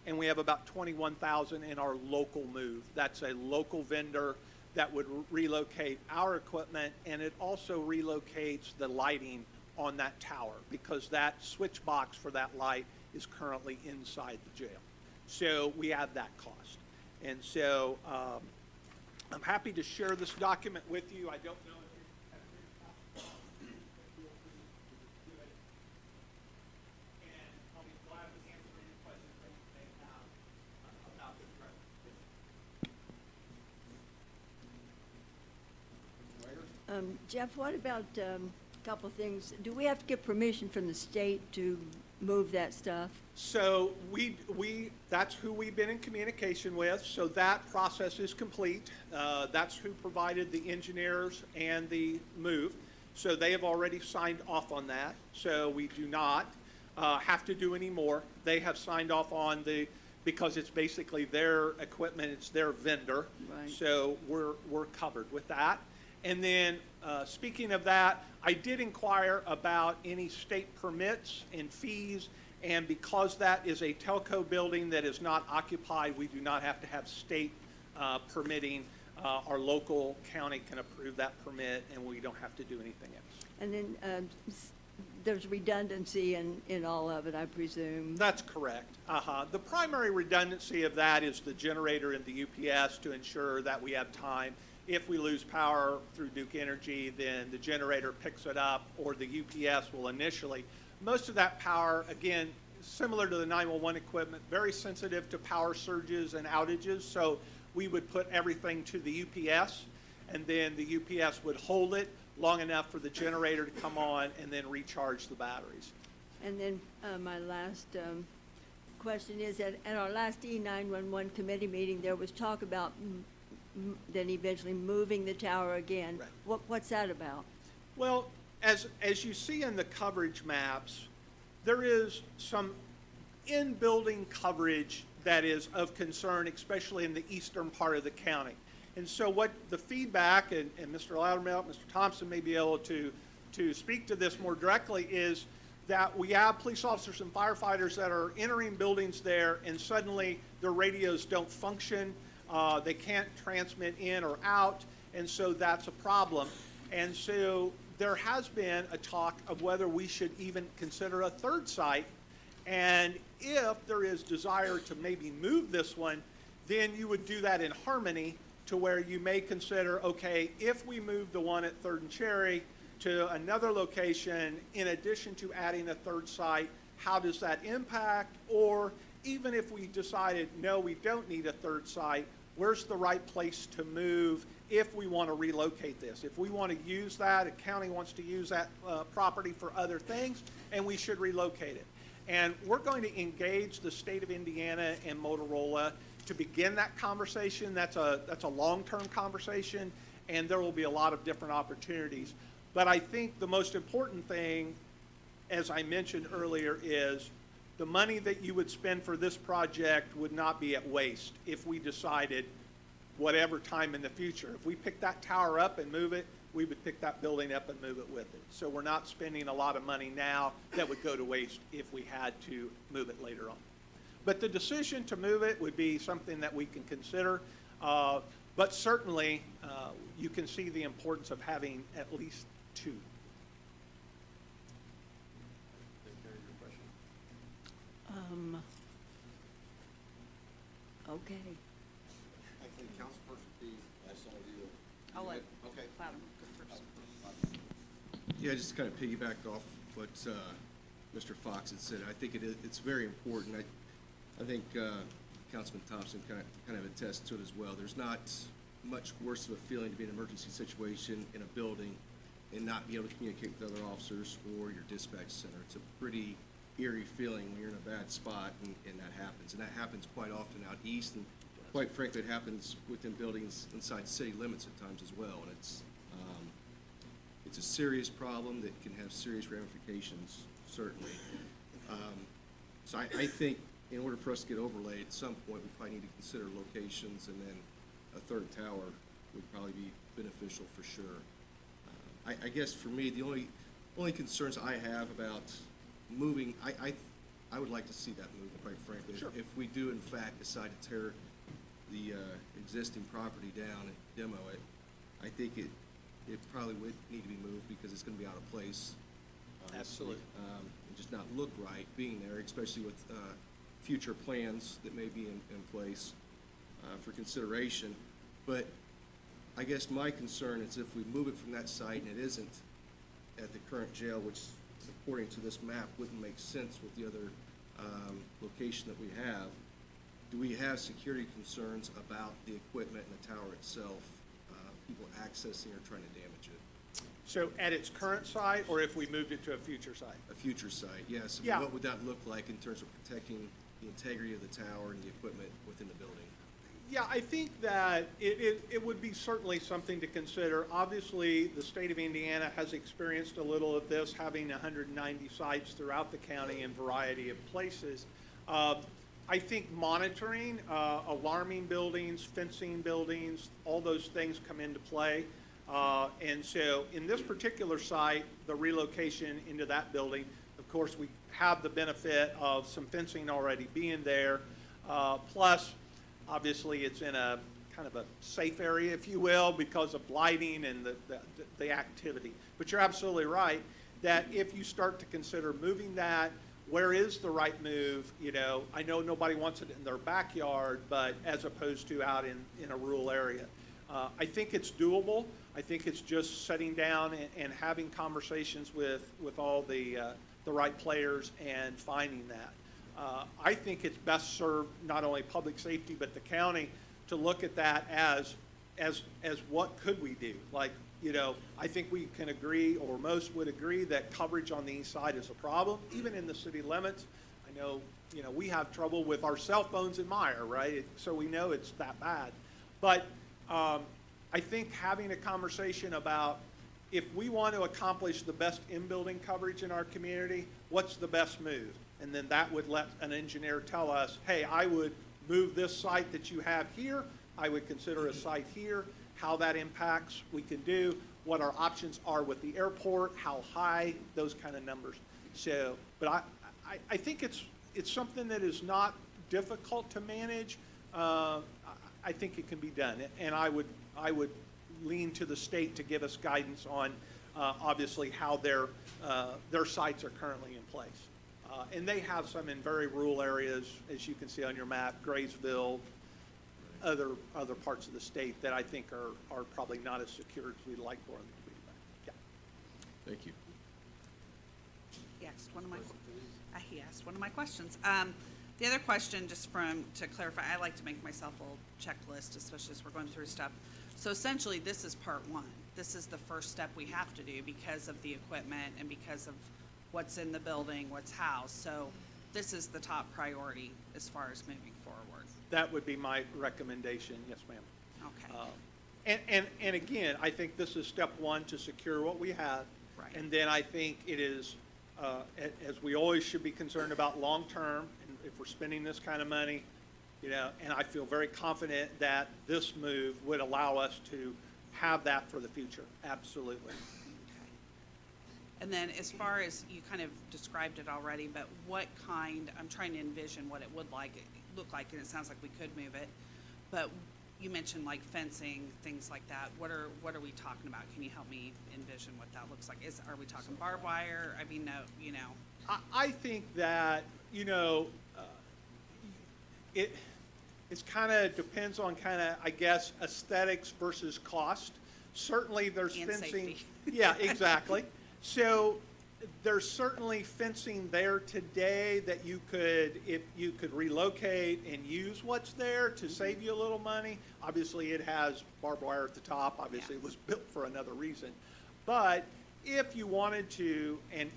And we have about $21,000 in our local move. That's a local vendor that would relocate our equipment, and it also relocates the lighting on that tower because that switch box for that light is currently inside the jail. So we have that cost. And so I'm happy to share this document with you. I don't know if you have feel free to do it. And I'll be glad to answer any questions that you may have about this presentation. Jeff, what about a couple things? Do we have to get permission from the state to move that stuff? So that's who we've been in communication with. So that process is complete. That's who provided the engineers and the move. So they have already signed off on that. So we do not have to do any more. They have signed off on because it's basically their equipment, it's their vendor. Right. So we're covered with that. And then, speaking of that, I did inquire about any state permits and fees, and because that is a telco building that is not occupied, we do not have to have state permitting. Our local county can approve that permit, and we don't have to do anything else. And then there's redundancy in all of it, I presume. That's correct. The primary redundancy of that is the generator and the UPS to ensure that we have time. If we lose power through Duke Energy, then the generator picks it up, or the UPS will initially. Most of that power, again, similar to the 911 equipment, very sensitive to power surges and outages. So we would put everything to the UPS, and then the UPS would hold it long enough for the generator to come on and then recharge the batteries. And then my last question is that at our last E911 committee meeting, there was talk about then eventually moving the tower again. Right. What's that about? Well, as you see in the coverage maps, there is some in-building coverage that is of concern, especially in the eastern part of the county. And so what the feedback, and Mr. Loudermilk, Mr. Thompson may be able to speak to this more directly, is that we have police officers and firefighters that are entering buildings there, and suddenly their radios don't function. They can't transmit in or out, and so that's a problem. And so there has been a talk of whether we should even consider a third site. And if there is desire to maybe move this one, then you would do that in harmony to where you may consider, okay, if we move the one at Third and Cherry to another location, in addition to adding a third site, how does that impact? Or even if we decided, no, we don't need a third site, where's the right place to move if we want to relocate this? If we want to use that, a county wants to use that property for other things, and we should relocate it. And we're going to engage the state of Indiana and Motorola to begin that conversation. That's a long-term conversation, and there will be a lot of different opportunities. But I think the most important thing, as I mentioned earlier, is the money that you would spend for this project would not be at waste if we decided whatever time in the future. If we pick that tower up and move it, we would pick that building up and move it with it. So we're not spending a lot of money now that would go to waste if we had to move it later on. But the decision to move it would be something that we can consider. But certainly, you can see the importance of having at least two. Okay. I think Councilperson Pease has some of you. I'll let Okay. Platinum go first. Yeah, just to kind of piggyback off what Mr. Fox had said, I think it's very important. I think Councilman Thompson kind of attests to it as well. There's not much worse of a feeling to be in an emergency situation in a building and not be able to communicate with other officers or your dispatch center. It's a pretty eerie feeling when you're in a bad spot and that happens. And that happens quite often out east, and quite frankly, it happens within buildings inside city limits at times as well. And it's a serious problem that can have serious ramifications, certainly. So I think in order for us to get overlaid, at some point, we probably need to consider locations, and then a third tower would probably be beneficial for sure. I guess for me, the only concerns I have about moving, I would like to see that move, quite frankly. Sure. If we do in fact decide to tear the existing property down and demo it, I think it probably would need to be moved because it's gonna be out of place. Obviously. Absolutely. And just not look right being there, especially with future plans that may be in place for consideration. But I guess my concern is if we move it from that site and it isn't at the current jail, which according to this map wouldn't make sense with the other location that we have, do we have security concerns about the equipment and the tower itself, people accessing or trying to damage it? So at its current site, or if we moved it to a future site? A future site, yes. Yeah. What would that look like in terms of protecting the integrity of the tower and the equipment within the building? Yeah, I think that it would be certainly something to consider. Obviously, the state of Indiana has experienced a little of this, having 190 sites throughout the county in a variety of places. I think monitoring, alarming buildings, fencing buildings, all those things come into play. And so in this particular site, the relocation into that building, of course, we have the benefit of some fencing already being there. Plus, obviously, it's in a kind of a safe area, if you will, because of lighting and the activity. But you're absolutely right that if you start to consider moving that, where is the right move? You know, I know nobody wants it in their backyard, but as opposed to out in a rural area. I think it's doable. I think it's just sitting down and having conversations with all the right players and finding that. I think it's best served not only public safety but the county to look at that as what could we do? Like, you know, I think we can agree, or most would agree, that coverage on the east side is a problem, even in the city limits. I know, you know, we have trouble with our cell phones in Meyer, right? So we know it's that bad. But I think having a conversation about if we want to accomplish the best in-building coverage in our community, what's the best move? And then that would let an engineer tell us, hey, I would move this site that you have here, I would consider a site here, how that impacts we can do, what our options are with the airport, how high, those kind of numbers. So, but I think it's something that is not difficult to manage. I think it can be done, and I would lean to the state to give us guidance on, obviously, how their sites are currently in place. And they have some in very rural areas, as you can see on your map, Graysville, other parts of the state that I think are probably not as secure as we'd like for them to be. Yeah. Thank you. He asked one of my questions. The other question, just to clarify, I like to make myself a little checklist, especially as we're going through stuff. So essentially, this is part one. This is the first step we have to do because of the equipment and because of what's in the building, what's housed. So this is the top priority as far as moving forward. That would be my recommendation, yes, ma'am. Okay. And again, I think this is step one to secure what we have. Right. And then I think it is, as we always should be concerned about long-term, and if we're spending this kind of money, you know, and I feel very confident that this move would allow us to have that for the future, absolutely. Okay. And then as far as, you kind of described it already, but what kind, I'm trying to envision what it would look like, and it sounds like we could move it, but you mentioned like fencing, things like that. What are we talking about? Can you help me envision what that looks like? Are we talking barbed wire? I mean, no, you know. I think that, you know, it's kind of depends on kind of, I guess, aesthetics versus cost. Certainly there's And fencing. safety. Yeah, exactly. So there's certainly fencing there today that you could, if you could relocate and use what's there to save you a little money. Obviously, it has barbed wire at the top. Obviously, it was built for another reason. But if you wanted to, and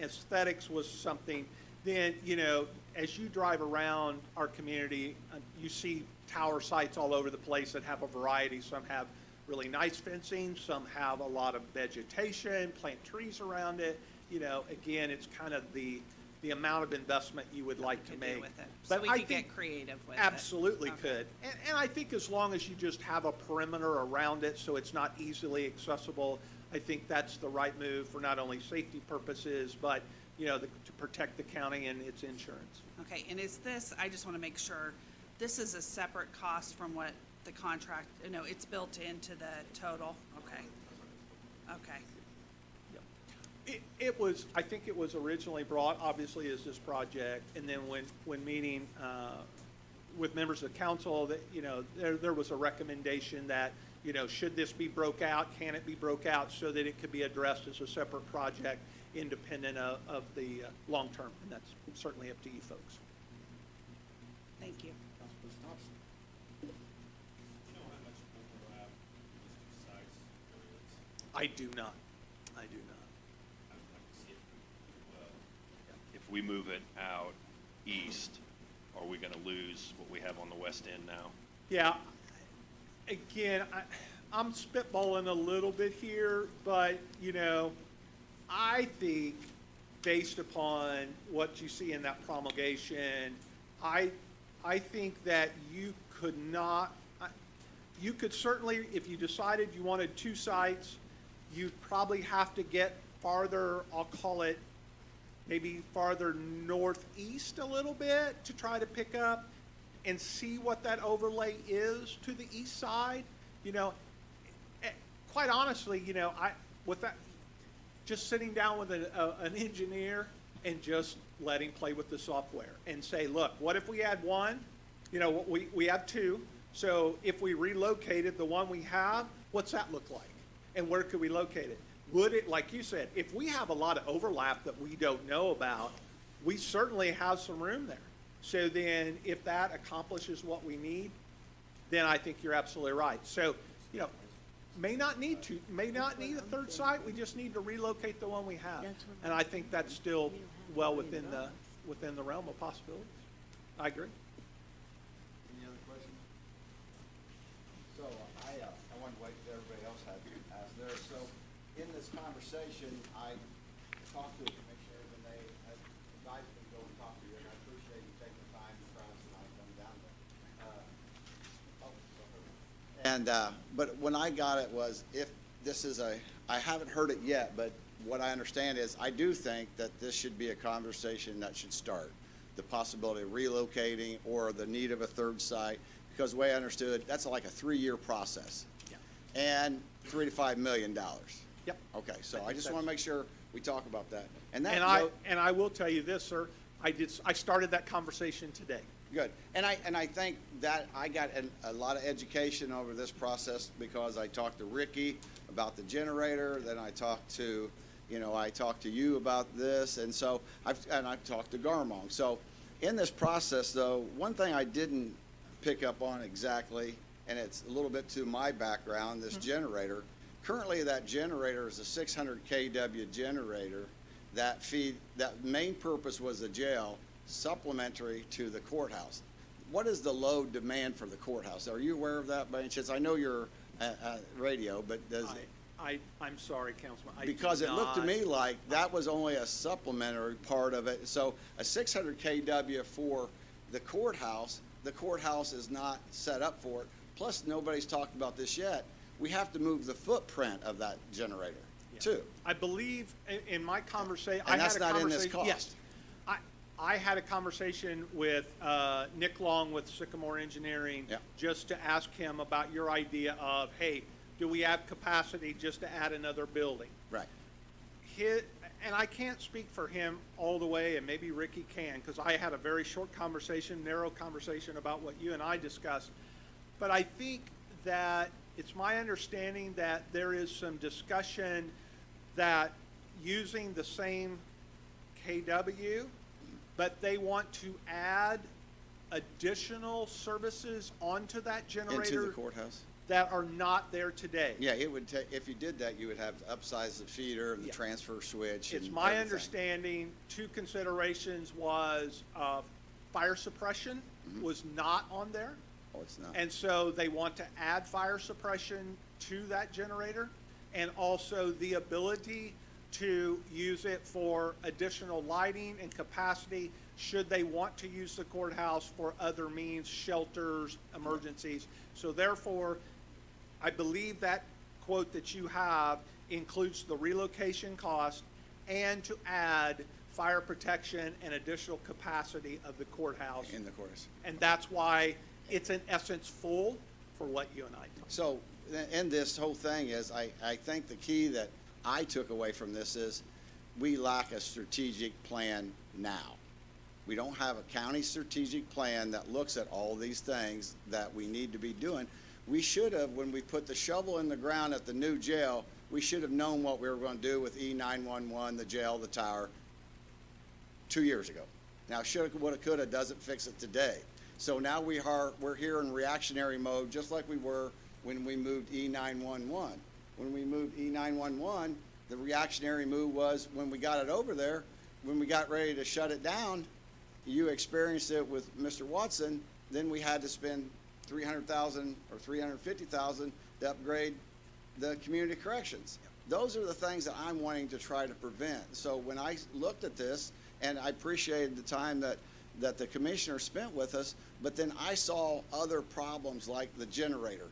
aesthetics was something, then, you know, as you drive around our community, you see tower sites all over the place that have a variety. Some have really nice fencing, some have a lot of vegetation, plant trees around it. You know, again, it's kind of the amount of investment you would like to Could do make. with it. But So we I could think get creative with it. absolutely Okay. could. And I think as long as you just have a perimeter around it so it's not easily accessible, I think that's the right move for not only safety purposes, but, you know, to protect the county and its insurance. Okay, and is this, I just want to make sure, this is a separate cost from what the contract, no, it's built into the total? Okay. Okay. It was, I think it was originally brought, obviously, as this project, and then when meeting with members of the council, that, you know, there was a recommendation that, you know, should this be broke out, can it be broke out so that it could be addressed as a separate project independent of the long-term, and that's certainly up to you folks. Thank you. I do not. If we move it out east, are we going to lose what we have on the west end now? Yeah, again, I'm spitballing a little bit here, but, you know, I think based upon what you see in that promulgation, I think that you could not, you could certainly, if you decided you wanted two sites, you'd probably have to get farther, I'll call it, maybe farther northeast a little bit to try to pick up and see what that overlay is to the east side. You know, quite honestly, you know, with that, just sitting down with an engineer and just letting play with the software and say, look, what if we had one? You know, we have two. So if we relocated the one we have, what's that look like? And where could we locate it? Would it, like you said, if we have a lot of overlap that we don't know about, we certainly have some room there. So then if that accomplishes what we need, then I think you're absolutely right. So, you know, may not need a third site, we just need to relocate the one we have. And I think that's still well within the realm of possibilities. I agree. Any other questions? So I wanted to wait till everybody else had asked theirs. So in this conversation, I talked to the commissioners and they advised me to go and talk to you, and I appreciate you taking the time to try tonight to come down there. And, but when I got it was, if this is I haven't heard it yet, but what I understand is, I do think that this should be a conversation that should start. The possibility of relocating or the need of a third site, because the way I understood, that's like a 3-year process. and $3 to $5 million. Yep. Okay, so I think just want to make sure we talk about that. And that, And I will tell you this, sir, I started that conversation today. good. And I think that I got a lot of education over this process because I talked to Ricky about the generator, then I talked to you about this, and so I've talked to Garmong. So in this process, though, one thing I didn't pick up on exactly, and it's a little bit to my background, this generator. Currently, that generator is a 600 kW generator that main purpose was the jail, supplementary to the courthouse. What is the load demand for the courthouse? Are you aware of that by any chance? I know you're radio, but does it? I'm sorry, Councilman. I Because do it looked to not- me like that was only a supplementary part of it. So a 600 kW for the courthouse is not set up for it. Plus, nobody's talked about this yet. We have to move the footprint of that generator, too. I believe in my conversation. And that's not in this cost. Yes. I had a conversation with Nick Long with Sycamore Engineering Yeah. just to ask him about your idea of, hey, do we have capacity just to add another building? Right. And I can't speak for him all the way, and maybe Ricky can, because I had a very short conversation, narrow conversation about what you and I discussed. But I think that it's my understanding that there is some discussion that using the same KW, but they want to add additional services onto that generator. Into the courthouse? That are not there today. Yeah, it would take, if you did that, you would have to upsize the feeder and the Yeah. transfer switch and It's my everything. understanding, two considerations was fire suppression was not on there. Oh, it's not. And so they want to add fire suppression to that generator, and also the ability to use it for additional lighting and capacity should they want to use the courthouse for other means, shelters, emergencies. So therefore, I believe that quote that you have includes the relocation cost and to add fire protection and additional capacity of the courthouse. In the courthouse. And that's why it's in essence full for what you and I talked. So, in this whole thing is, I think the key that I took away from this is we lack a strategic plan now. We don't have a county strategic plan that looks at all these things that we need to be doing. We should have, when we put the shovel in the ground at the new jail, we should have known what we were going to do with E911, the jail, the tower, 2 years ago. Now, shoulda, woulda, coulda doesn't fix it today. So now we're here in reactionary mode, just like we were when we moved E911. When we moved E911, the reactionary move was when we got it over there, when we got ready to shut it down, you experienced it with Mr. Watson, then we had to spend $300,000 or $350,000 to upgrade the community corrections. Those are the things that I'm wanting to try to prevent. So when I looked at this, and I appreciated the time that the commissioner spent with us, but then I saw other problems like the generator.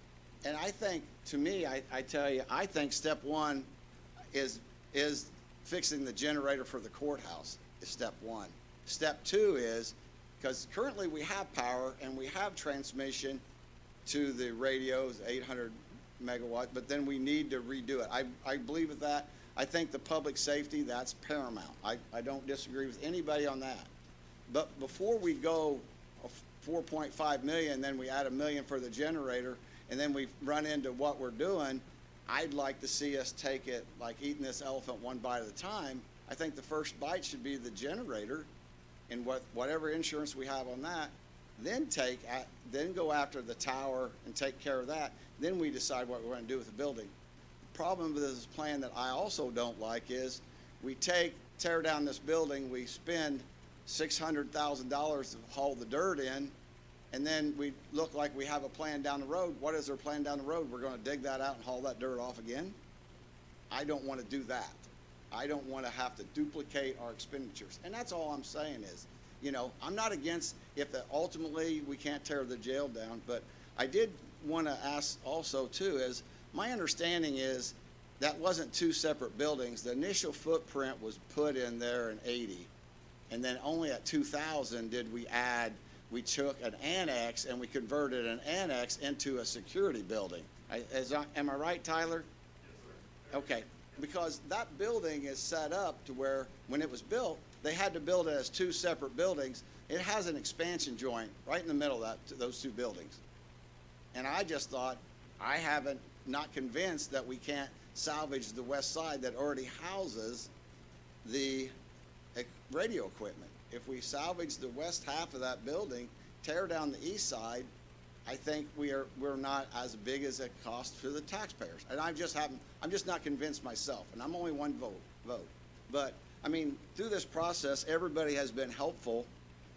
And I think, to me, I tell you, I think step one is fixing the generator for the courthouse is step one. Step two is, because currently we have power and we have transmission to the radios, 800 megawatt, but then we need to redo it. I believe with that. I think the public safety, that's paramount. I don't disagree with anybody on that. But before we go 4.5 million, then we add $1 million for the generator, and then we run into what we're doing, I'd like to see us take it like eating this elephant one bite at a time. I think the first bite should be the generator and whatever insurance we have on that, then go after the tower and take care of that. Then we decide what we're going to do with the building. The problem with this plan that I also don't like is we tear down this building, we spend $600,000 to haul the dirt in, and then we look like we have a plan down the road. What is our plan down the road? We're going to dig that out and haul that dirt off again? I don't want to do that. I don't want to have to duplicate our expenditures. And that's all I'm saying is, I'm not against if ultimately we can't tear the jail down, but I did want to ask also too is, my understanding is that wasn't two separate buildings. The initial footprint was put in there in 80. And then only at 2000 did we took an annex and we converted an annex into a security building. Am I right, Tyler? Okay, because that building is set up to where, when it was built, they had to build it as two separate buildings. It has an expansion joint right in the middle of those two buildings. And I just thought, not convinced that we can't salvage the west side that already houses the radio equipment. If we salvage the west half of that building, tear down the east side, I think we're not as big as it costs for the taxpayers. And I'm just not convinced myself, and I'm only one vote. But, I mean, through this process, everybody has been helpful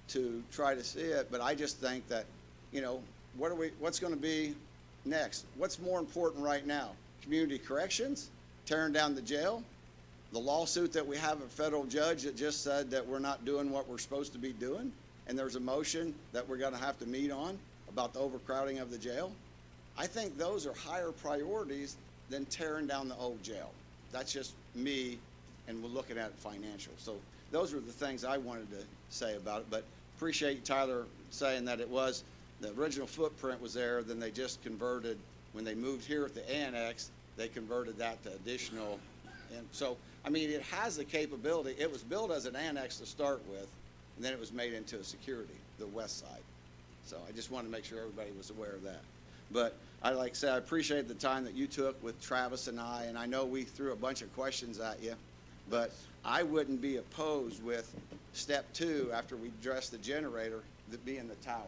to try to see it, but I just think that, you know, what's gonna be next? What's more important right now? Community corrections, tearing down the jail, the lawsuit that we have a federal judge that just said that we're not doing what we're supposed to be doing, and there's a motion that we're gonna have to meet on about the overcrowding of the jail. I think those are higher priorities than tearing down the old jail. That's just me, and we're looking at financial. So those were the things I wanted to say about it, but appreciate Tyler saying that the original footprint was there, then they just converted, when they moved here at the annex, they converted that to additional. And so, I mean, it has the capability. It was built as an annex to start with, and then it was made into a security, the west side. So I just wanted to make sure everybody was aware of that. But I like to say, I appreciate the time that you took with Travis and I know we threw a bunch of questions at you, but I wouldn't be opposed with step 2 after we address the generator, that being the tower.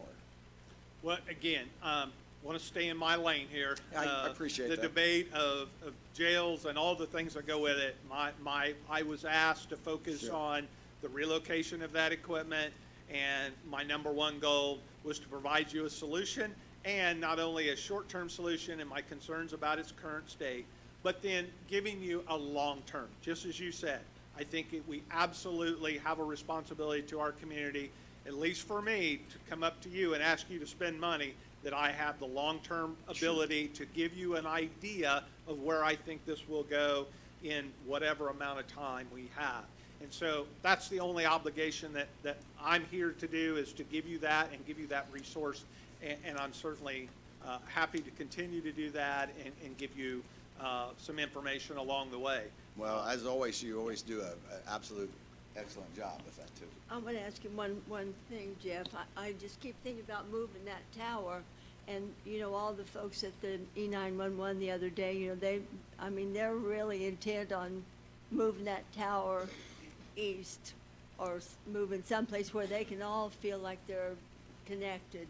Well, again, want to stay in my lane here. I appreciate the that. debate of jails and all the things that go with it. I was asked to focus Sure. on the relocation of that equipment, and my number one goal was to provide you a solution, and not only a short-term solution and my concerns about its current state, but then giving you a long-term. Just as you said, I think we absolutely have a responsibility to our community, at least for me, to come up to you and ask you to spend money, that I have the long-term ability to give you an idea of where I think this will go in whatever amount of time we have. And so that's the only obligation that I'm here to do, is to give you that and give you that resource. And I'm certainly happy to continue to do that and give you some information along the way. Well, as always, you always do an absolute excellent job with that too. I want to ask you one thing, Jeff. I just keep thinking about moving that tower, and, you know, all the folks at the E911 the other day, you know, they're really intent on moving that tower east, or moving someplace where they can all feel like they're connected.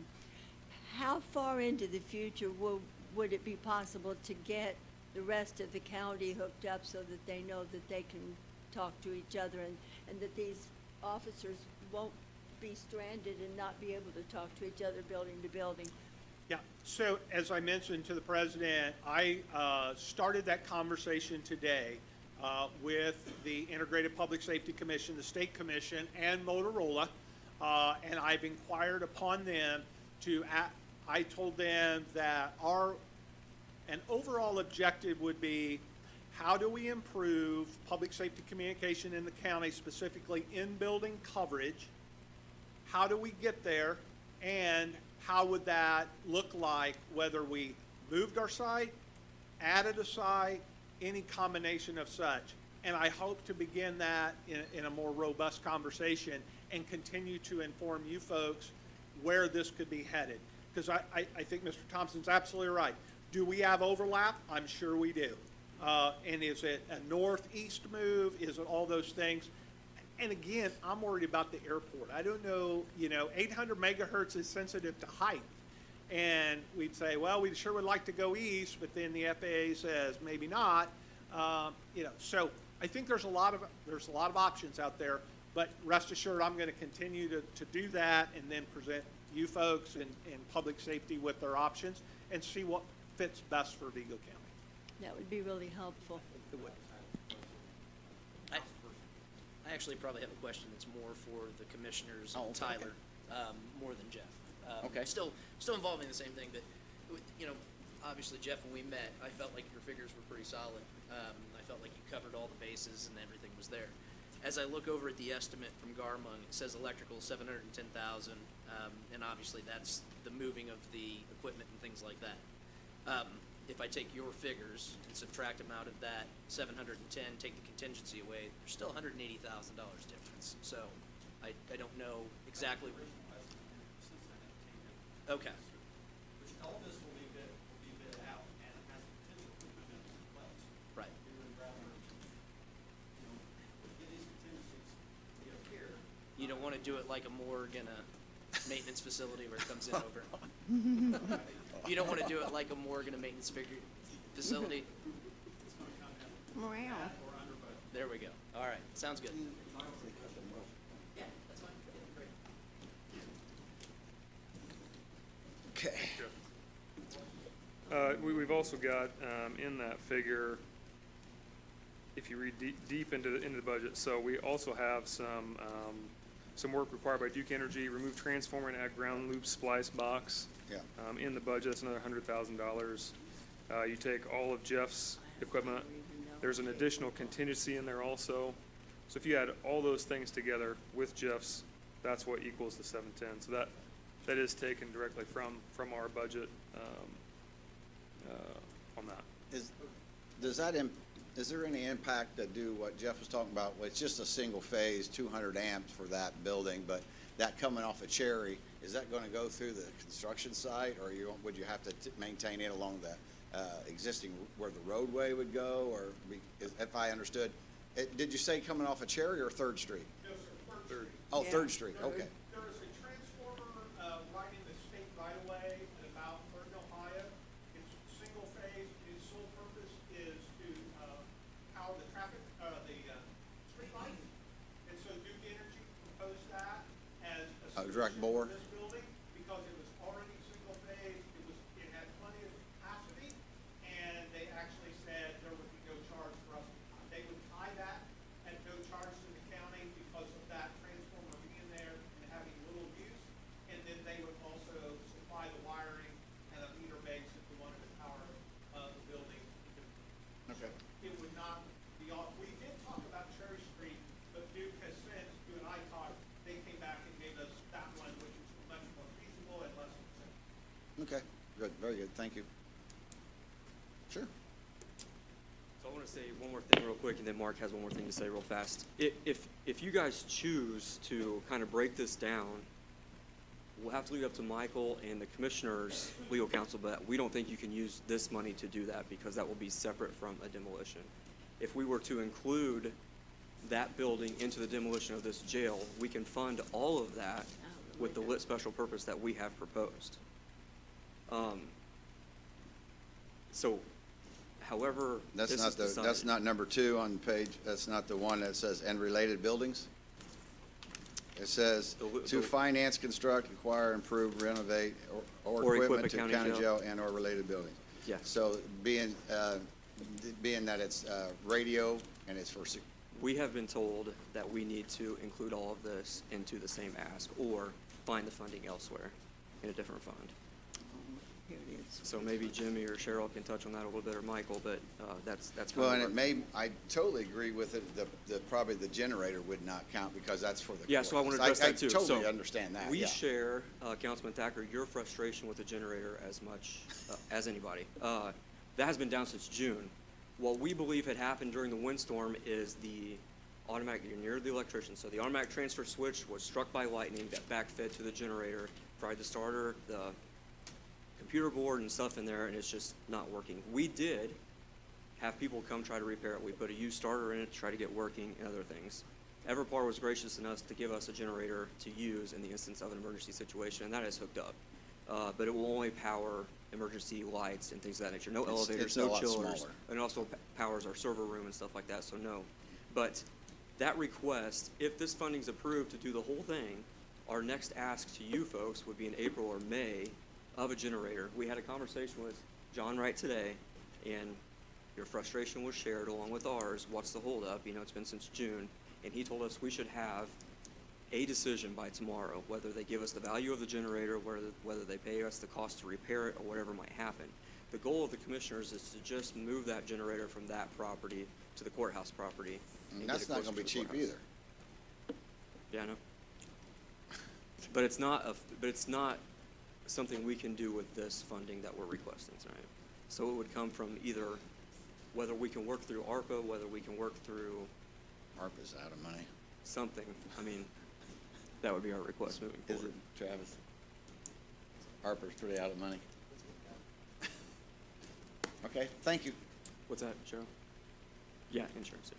How far into the future would it be possible to get the rest of the county hooked up so that they know that they can talk to each other, and that these officers won't be stranded and not be able to talk to each other building to building? Yeah, so as I mentioned to the president, I started that conversation today with the Integrated Public Safety Commission, the State Commission, and Motorola, and I've inquired upon them I told them that an overall objective would be, how do we improve public safety communication in the county, specifically in-building coverage? How do we get there? And how would that look like, whether we moved our site, added a site, any combination of such? And I hope to begin that in a more robust conversation and continue to inform you folks where this could be headed. Because I think Mr. Thompson's absolutely right. Do we have overlap? I'm sure we do. And is it a northeast move? Is it all those things? And again, I'm worried about the airport. I don't know, 800 megahertz is sensitive to height. And we'd say, well, we sure would like to go east, but then the FAA says maybe not. So I think there's a lot of options out there. But rest assured, I'm going to continue to do that, and then present you folks and public safety with their options, and see what fits best for Vigo County. That would be really helpful. It would. I actually probably have a question that's more for the commissioners and Oh, okay. Tyler, more than Jeff. Okay. Still involving the same thing, but, obviously, Jeff, when we met, I felt like your figures were pretty solid. I felt like you covered all the bases and everything was there. As I look over at the estimate from Garmung, it says electrical 710,000, and obviously that's the moving of the equipment and things like that. if I take your figures and subtract them out of that 710, take the contingency away, there's still $180,000 difference. So I don't know exactly. Okay. Which all this will be bid out, and it has the potential to come into place. Right. We would rather, get these contingencies, here. You don't want to do it like a morgue and a maintenance facility where it comes in over. You don't want to do it like a morgue and a maintenance facility. There we go. All right, sounds good. Yeah, that's fine. Great. Okay. We've also got, in that figure, if you read deep into the budget, so we also have some work required by Duke Energy, remove transformer and add ground loop splice box. Yeah. In the budget, that's another $100,000. You take all of Jeff's equipment, there's an additional contingency in there also. So if you add all those things together with Jeff's, that's what equals the 710. So that is taken directly from our budget, on that. Is there any impact to do what Jeff was talking about? Well, it's just a single phase, 200 amps for that building, but that coming off of Cherry, is that going to go through the construction site, or would you have to maintain it along the existing, where the roadway would go, or, if I understood, did you say coming off of Cherry or Third Street? No, sir, Third Street. Oh, Yeah. Third Street, okay. There is a transformer, right in the state right away at about Third and Ohio. It's single phase, its sole purpose is to, power the traffic, the, street lights. And so Duke Energy proposed that as a direct solution bore? for this building, because it was already single phase, it had plenty of capacity, and they actually said there would be no charge for us. They would tie that at no charge to the county because of that transformer being there and having little use. And then they would also supply the wiring and a meter base if we wanted to power, the building. Okay. It would not be off. We did talk about Cherry Street, but Duke has since, you and I talked, they came back and gave us that one, which is much more feasible and less expensive. Okay, good, very good, thank you. Sure. So I want to say one more thing real quick, and then Mark has one more thing to say real fast. If you guys choose to kind of break this down, we'll have to leave it up to Michael and the commissioner's legal counsel, but we don't think you can use this money to do that because that will be separate from a demolition. If we were to include that building into the demolition of this jail, we can fund all of that with the lit special purpose that we have proposed. So, however, That's this not is the, decided. that's not number 2 on page, that's not the one that says "and related buildings"? It says, "To finance, construct, acquire, improve, renovate, or equipment to county jail and/or related buildings." Yes. So being that it's radio and it's for, We have been told that we need to include all of this into the same ask or find the funding elsewhere in a different fund. Here it is. So maybe Jimmy or Cheryl can touch on that a little bit, or Michael, but that's kind of. well, and where- it may, I totally agree with it, probably the generator would not count because that's for the. Yeah, so I want to courthouse. address that too. I totally So understand that, We yeah. share, Councilman Thacker, your frustration with the generator as much as anybody. That has been down since June. What we believe had happened during the windstorm is the automatic, you're near the electrician, so the automatic transfer switch was struck by lightning that backfed to the generator, fried the starter, the computer board and stuff in there, and it's just not working. We did have people come try to repair it. We put a used starter in it to try to get working and other things. Everpar was gracious enough to give us a generator to use in the instance of an emergency situation, and that is hooked up. But it will only power emergency lights and things of that nature. No It's elevators, a no lot chillers. smaller. And also powers our server room and stuff like that, so no. But that request, if this funding's approved to do the whole thing, our next ask to you folks would be in April or May of a generator. We had a conversation with John Wright today, and your frustration was shared along with ours. What's the holdup? You know, it's been since June. And he told us we should have a decision by tomorrow, whether they give us the value of the generator, whether they pay us the cost to repair it, or whatever might happen. The goal of the commissioners is to just move that generator from that property to the courthouse property. And get that's it not closer gonna be to the cheap courthouse. either. Yeah, I know. But it's not something we can do with this funding that we're requesting tonight. So it would come from either whether we can work through ARPA, whether we can work through ARPA's out of money. something. I mean, that would be our request moving Is forward. it, Travis? ARPA's pretty out of money. Okay, thank you. What's that, Joe? Yeah, insurance. Yeah.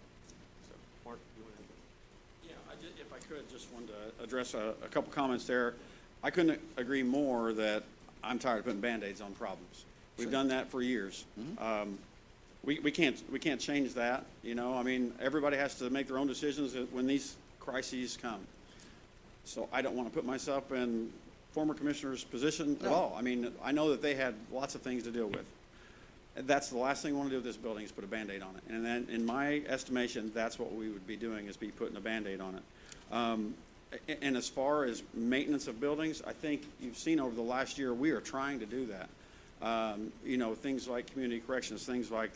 So, Mark, you want to? Yeah, if I could, just wanted to address a couple comments there. I couldn't agree more that I'm tired of putting Band-Aids on problems. We've done that for years. We can't change that, you know, I mean, everybody has to make their own decisions when these crises come. So I don't want to put myself in former commissioner's position at all. I mean, I know that they had lots of things to deal with. That's the last thing I want to do with this building is put a Band-Aid on it. And then, in my estimation, that's what we would be doing, is be putting a Band-Aid on it. And as far as maintenance of buildings, I think you've seen over the last year, we are trying to do that. You know, things like community corrections, things like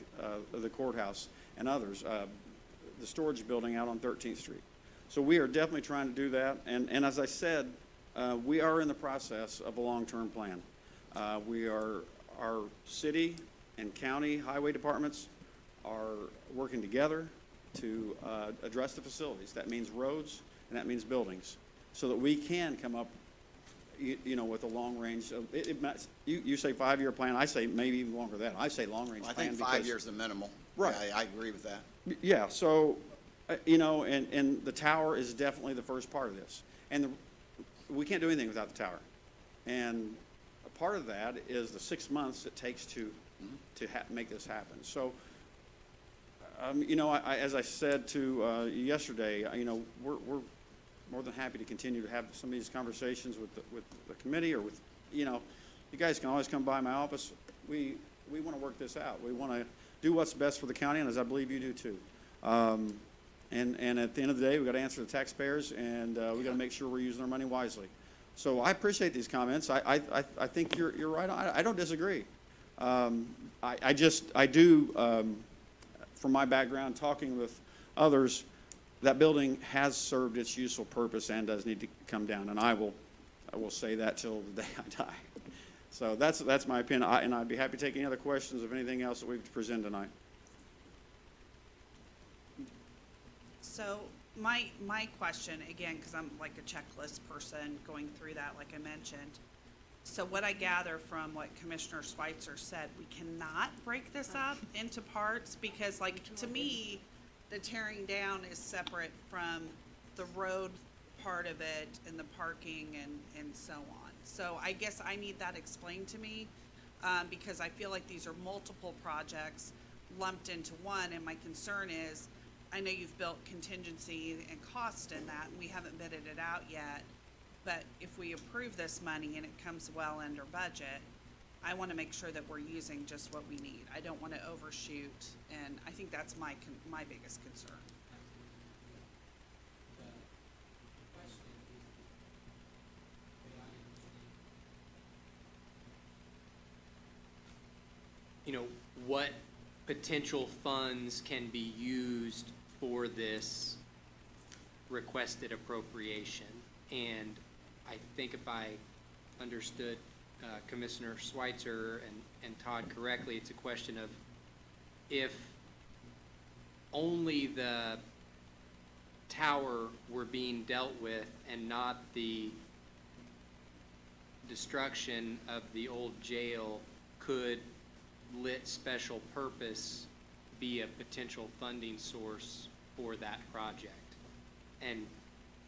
the courthouse and others, the storage building out on 13th Street. So we are definitely trying to do that. And as I said, we are in the process of a long-term plan. Our city and county highway departments are working together to address the facilities. That means roads and that means buildings, so that we can come up, you know, with a long range of, you say 5-year plan, I say maybe even longer than that. I say long range I plan think because. 5 years is the minimal. Right. I agree with that. Yeah, so, you know, and the tower is definitely the first part of this. And we can't do anything without the tower. And a part of that is the 6 months it takes to make this happen. So, you know, as I said to you yesterday, you know, we're more than happy to continue to have some of these conversations with the committee, or with, you know, you guys can always come by my office. We want to work this out. We want to do what's best for the county, and as I believe you do too. And at the end of the day, we've got to answer the taxpayers, and we've got to make sure we're using our money wisely. So I appreciate these comments. I think you're right on. I don't disagree. I do, from my background, talking with others, that building has served its useful purpose and does need to come down, and I will say that till the day I die. So that's my opinion, and I'd be happy to take any other questions of anything else that we've presented tonight. So my question, again, because I'm like a checklist person going through that, like I mentioned. So what I gather from what Commissioner Schweitzer said, we cannot break this up into parts, because like, to me, the tearing down is separate from the road part of it and the parking and so on. So I guess I need that explained to me, because I feel like these are multiple projects lumped into one, and my concern is, I know you've built contingency and cost in that, and we haven't bidded it out yet, but if we approve this money and it comes well under budget, I want to make sure that we're using just what we need. I don't want to overshoot, and I think that's my biggest concern. You know, what potential funds can be used for this requested appropriation? And I think if I understood Commissioner Schweitzer and Todd correctly, it's a question of if only the tower were being dealt with and not the destruction of the old jail, could lit special purpose be a potential funding source for that project? And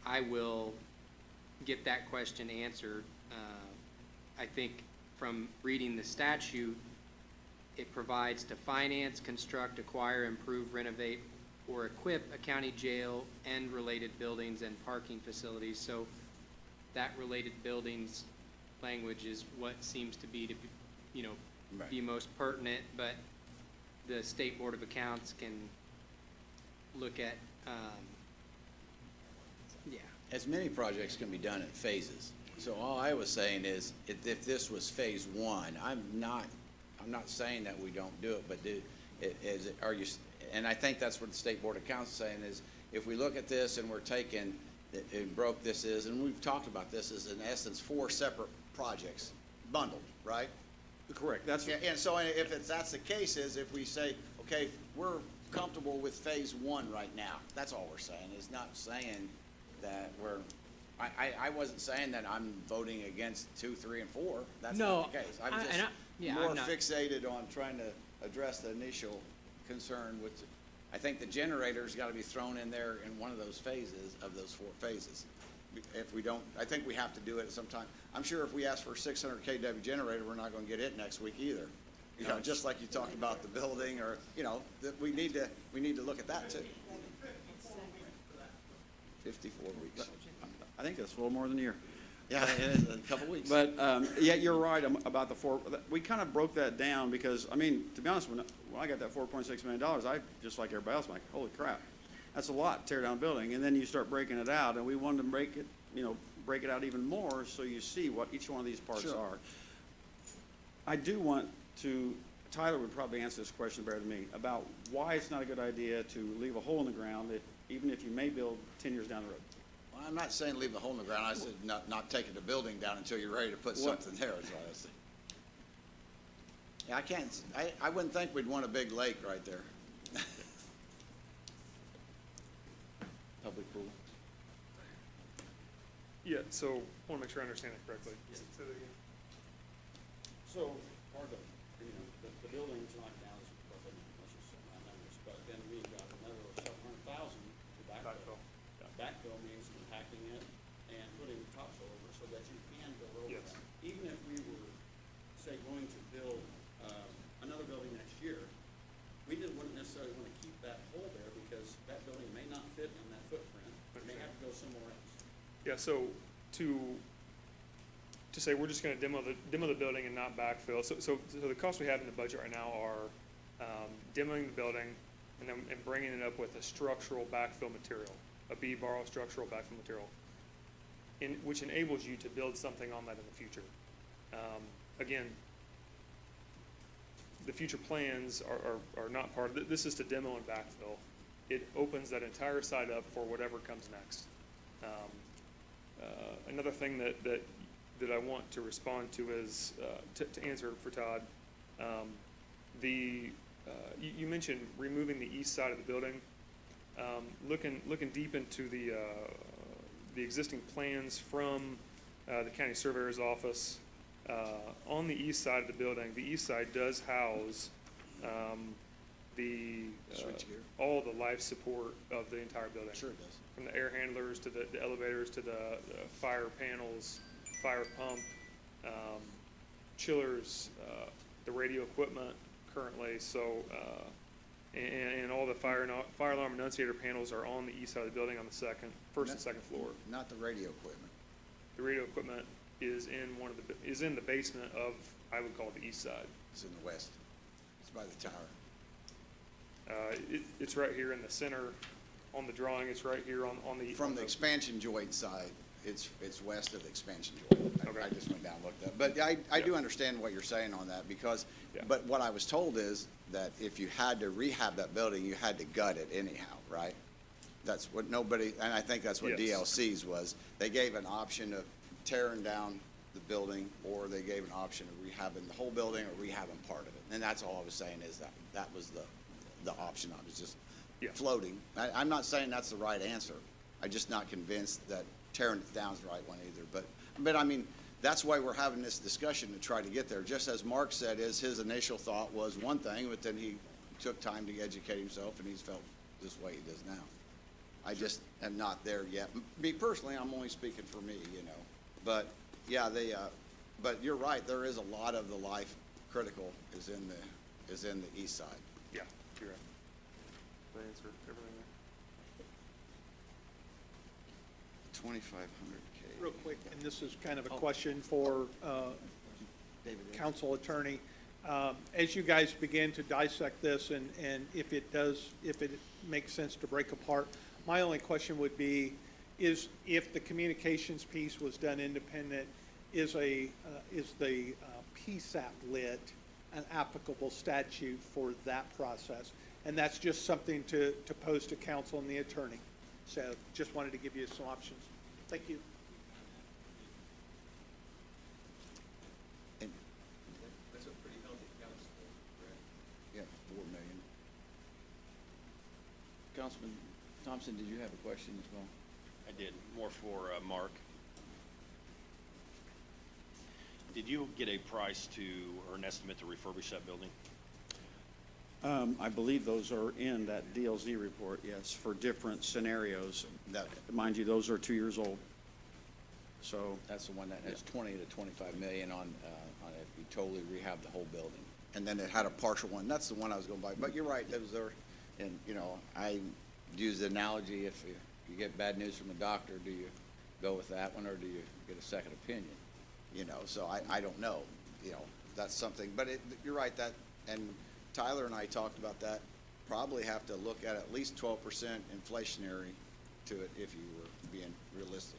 I will get that question answered. I think from reading the statute, it provides to finance, construct, acquire, improve, renovate, or equip a county jail and related buildings and parking facilities. So that related buildings language is what seems to be, you know, Right. be most pertinent, but the State Board of Accounts can look at, yeah. As many projects can be done in phases. So all I was saying is, if this was phase one, I'm not saying that we don't do it, but are you, and I think that's what the State Board of Accounts is saying, is if we look at this and we're taking, and broke this is, and we've talked about this, is in essence 4 separate projects, bundled, right? Correct, that's, And so that's the case, is if we say, okay, we're comfortable with phase one right now, that's all we're saying, is not saying that I wasn't saying that I'm voting against 2, 3, and 4. That's No, not the case. I'm and just yeah, more I'm not- fixated on trying to address the initial concern, which I think the generator's gotta be thrown in there in one of those phases, of those 4 phases. If we don't, I think we have to do it at some time. I'm sure if we ask for a 600 KW generator, we're not gonna get it next week either. You know, just like you talked about the building, or, you know, that we need to look at that too. 54 weeks. I think that's a little more than a year. Yeah, it is, a couple weeks. But, yeah, you're right about the 4, we kind of broke that down because, I mean, to be honest, when I got that $4.6 million, I, just like everybody else, I'm like, holy crap, that's a lot to tear down a building. And then you start breaking it out, and we wanted to break it out even more so you see what each one of these parts Sure. are. I do want to, Tyler would probably answer this question better than me, about why it's not a good idea to leave a hole in the ground, even if you may build 10 years down the road. Well, I'm not saying leave the hole in the ground, I said not taking the building down until you're ready to put What- something there, is what I said. Yeah, I wouldn't think we'd want a big lake right there. Public pool. Yeah, so, I want to make sure I understand it correctly. Say that again. So, part of, the building's not down as, let's just say my numbers, but then we've got another 700,000 to backfill. Backfill means compacting it and putting topsoil over so that you can build over Yes. that. Even if we were, say, going to build, another building next year, wouldn't necessarily want to keep that hole there because that building may not fit in that footprint. It may have to go somewhere else. Yeah, so to say we're just gonna demo the building and not backfill, so the costs we have in the budget right now are, demoing the building and bringing it up with a structural backfill material, a B-bar structural backfill material, which enables you to build something on that in the future. Again, the future plans are not part of it. This is to demo and backfill. It opens that entire site up for whatever comes next. Another thing that I want to respond to is, to answer for Todd, you mentioned removing the east side of the building. Looking deep into the existing plans from the county surveyor's office, on the east side of the building, the east side does house Switchgear. all the life support of the entire building. Sure it does. From the air handlers to the elevators to the fire panels, fire pump, chillers, the radio equipment currently. So, and all the fire alarm enunciator panels are on the east side of the building on the first and second floor. Not the radio equipment. The radio equipment is in the basement of, I would call it the east side. It's in the west. It's by the tower. It's right here in the center on the drawing. It's right here on the. From the expansion joint side, it's west of the expansion joint. Okay. I just went down and looked up. But I do understand what you're saying on that because, Yeah. but what I was told is that if you had to rehab that building, you had to gut it anyhow, right? That's what nobody, and I think that's what Yes. DLC's was. They gave an option of tearing down the building, or they gave an option of rehabbing the whole building or rehabbing part of it. And that's all I was saying, is that was the option. I was just Yeah. floating. I'm not saying that's the right answer. I'm just not convinced that tearing it down is the right one either. But I mean, that's why we're having this discussion to try to get there. Just as Mark said, his initial thought was one thing, but then he took time to educate himself and he's felt this way he does now. I just am not there yet. Me personally, I'm only speaking for me, But yeah, but you're right. There is a lot of the life critical is in the east side. Yeah, you're right. That answered everything there. 2,500K. Real quick, and this is kind of a question for David. council attorney. As you guys begin to dissect this, and if it makes sense to break apart, my only question would be, is if the communications piece was done independent, is the PSAP lit an applicable statute for that process? And that's just something to pose to council and the attorney. So just wanted to give you some options. Thank you. And Councilman Thompson, did you have a question as well? I did, more for Mark. Did you get a price to, or an estimate to refurbish that building? I believe those are in that DLZ report, yes, for different scenarios. That, Mind you, those are 2 years old. So, that's the one that has 20 to 25 million on if you totally rehab the whole building. And then it had a partial one. That's the one I was going by. But you're right, those are, and, you know, I use the analogy, if you get bad news from a doctor, do you go with that one or do you get a second opinion? You know, so I don't know, you know, that's something, but you're right, that, and Tyler and I talked about that, probably have to look at least 12% inflationary to it if you were being realistic.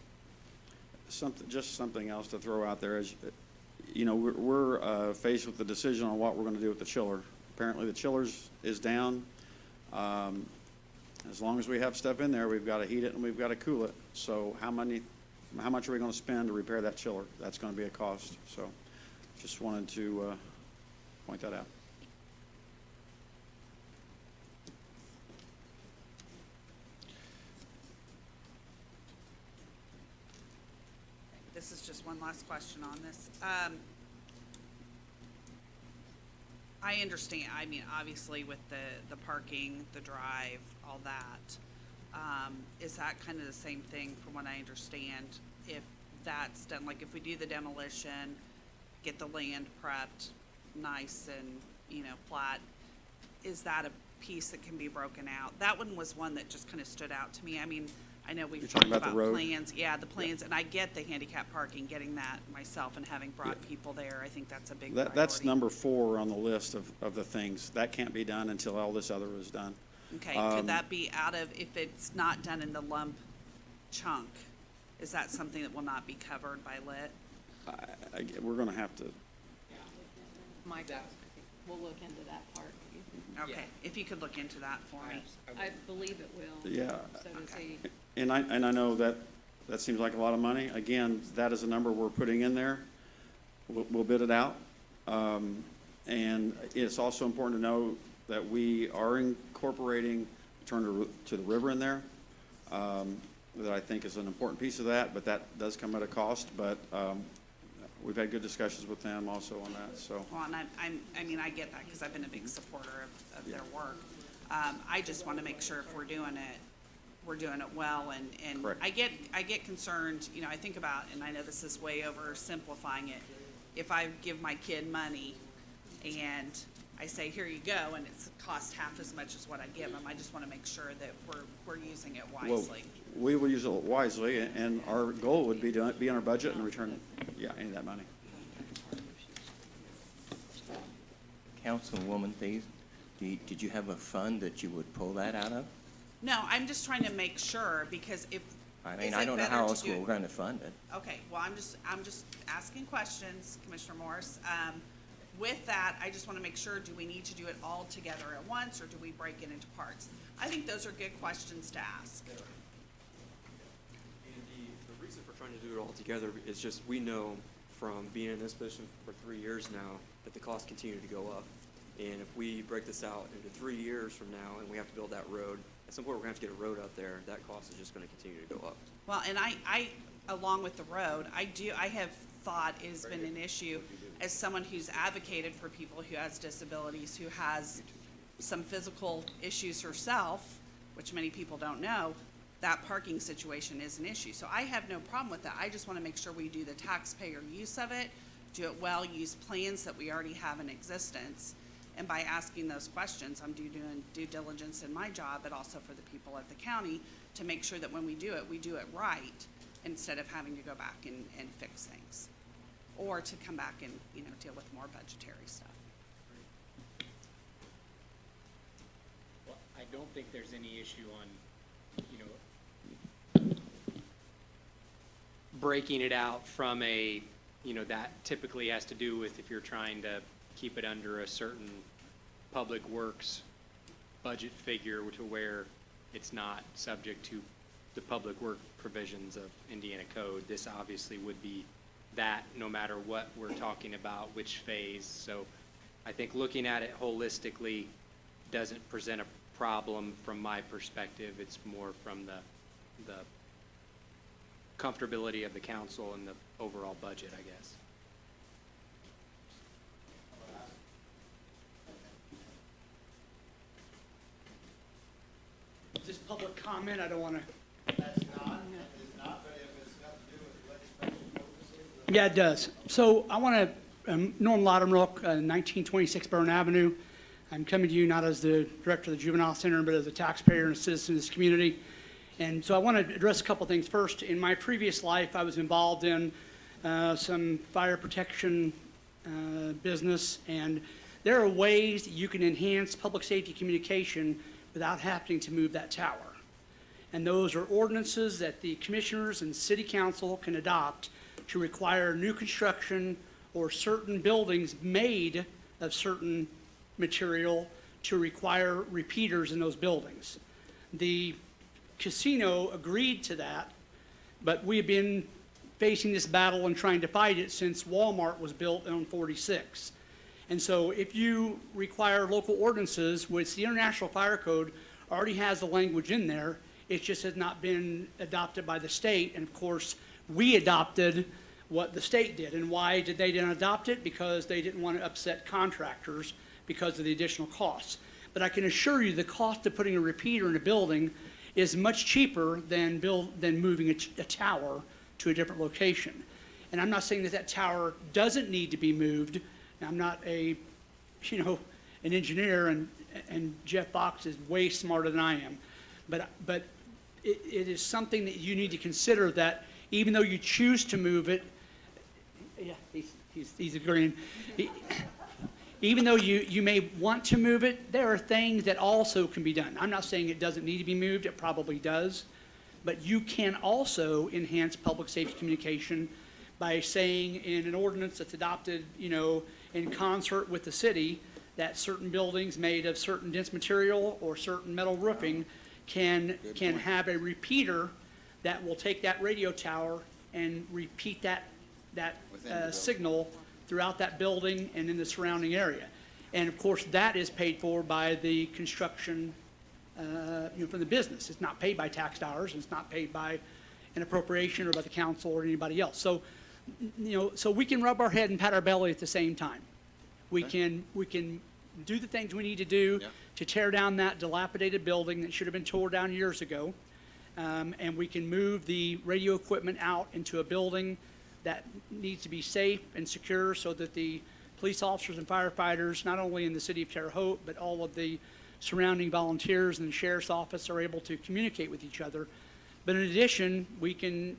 just something else to throw out there is, you know, we're faced with the decision on what we're going to do with the chiller. Apparently, the chiller's is down. As long as we have stuff in there, we've got to heat it and we've got to cool it. So how much are we going to spend to repair that chiller? That's going to be a cost. So just wanted to point that out. This is just one last question on this. I understand, I mean, obviously with the parking, the drive, all that, is that kind of the same thing from what I understand? If that's done, like if we do the demolition, get the land prepped nice and, you know, flat, is that a piece that can be broken out? That one was one that just kind of stood out to me. I mean, I know we've You're talked talking about the about road? plans, yeah, the plans, and I get the handicap parking, getting that myself and having brought people there. I think that's a big priority. That's number 4 on the list of the things. That can't be done until all this other is done. Okay, could that be out of, if it's not done in the lump chunk, is that something that will not be covered by lit? We're going to have to, Mike, I think we'll look into that part. Okay, if you could look into that for me. I believe it will. yeah. So does he. And I know that seems like a lot of money. Again, that is a number we're putting in there. We'll bid it out. And it's also important to know that we are incorporating turn to the river in there. That I think is an important piece of that, but that does come at a cost. But we've had good discussions with them also on that, so. Well, and I mean, I get that because I've been a big supporter of their work. I just want to make sure if we're doing it well, and Correct. I get concerned, you know, I think about, and I know this is way oversimplifying it, if I give my kid money and I say, here you go, and it's cost half as much as what I give them, I just want to make sure that we're using it Well, wisely. we will use it wisely, and our goal would be to be in our budget and return, any of that money. Councilwoman, please, did you have a fund that you would pull that out of? No, I'm just trying to make sure, because if, I is mean, it I don't know better how to else do we're it- going to fund it. Okay, well, I'm just asking questions, Commissioner Morris. With that, I just want to make sure, do we need to do it all together at once, or do we break it into parts? I think those are good questions to ask. And the reason for trying to do it all together is just, we know from being in this position for 3 years now, that the costs continue to go up. And if we break this out into 3 years from now, and we have to build that road, at some point, we're gonna have to get a road out there, that cost is just gonna continue to go up. Well, and I, along with the road, I have thought it has been an issue as someone who's advocated for people who has disabilities, who has some physical issues herself, which many people don't know, that parking situation is an issue. So I have no problem with that. I just want to make sure we do the taxpayer use of it, do it well, use plans that we already have in existence. And by asking those questions, I'm doing due diligence in my job, but also for the people at the county, to make sure that when we do it right, instead of having to go back and fix things. Or to come back and, you know, deal with more budgetary stuff. Well, I don't think there's any issue on, breaking it out from a, that typically has to do with if you're trying to keep it under a certain public works budget figure to where it's not subject to the public work provisions of Indiana code. This obviously would be that no matter what we're talking about, which phase. So I think looking at it holistically, doesn't present a problem from my perspective. It's more from the comfortability of the council and the overall budget, I guess. Is this public comment? I don't want to. Yeah, it does. So I want to, Norm Lottenrook, 1926 Burn Avenue. I'm coming to you not as the director of the Juvenile Center, but as a taxpayer and a citizen of this community. And so I want to address a couple things. First, in my previous life, I was involved in some fire protection business, and there are ways that you can enhance public safety communication without having to move that tower. And those are ordinances that the commissioners and city council can adopt to require new construction or certain buildings made of certain material to require repeaters in those buildings. The casino agreed to that, but we have been facing this battle and trying to fight it since Walmart was built on 46. And so if you require local ordinances, which the International Fire Code already has the language in there, it just has not been adopted by the state. And of course, we adopted what the state did. And why did they not adopt it? Because they didn't want to upset contractors because of the additional costs. But I can assure you the cost of putting a repeater in a building is much cheaper than moving a tower to a different location. And I'm not saying that that tower doesn't need to be moved. I'm not an engineer, and Jeff Fox is way smarter than I am. But it is something that you need to consider, that even though you choose to move it, yeah, he's agreeing. Even though you may want to move it, there are things that also can be done. I'm not saying it doesn't need to be moved, it probably does. But you can also enhance public safety communication by saying in an ordinance that's adopted, in concert with the city, that certain buildings made of certain dense material or certain metal roofing can have a repeater that will take that radio tower and repeat that signal throughout that building and in the surrounding area. And of course, that is paid for by the construction, from the business. It's not paid by tax dollars, and it's not paid by an appropriation or by the council or anybody else. So, so we can rub our head and pat our belly at the same time. We can do the things we need to do to tear down that dilapidated building that should have been torn down years ago. And we can move the radio equipment out into a building that needs to be safe and secure so that the police officers and firefighters, not only in the city of Terre Haute, but all of the surrounding volunteers and the sheriff's office are able to communicate with each other. But in addition, we can,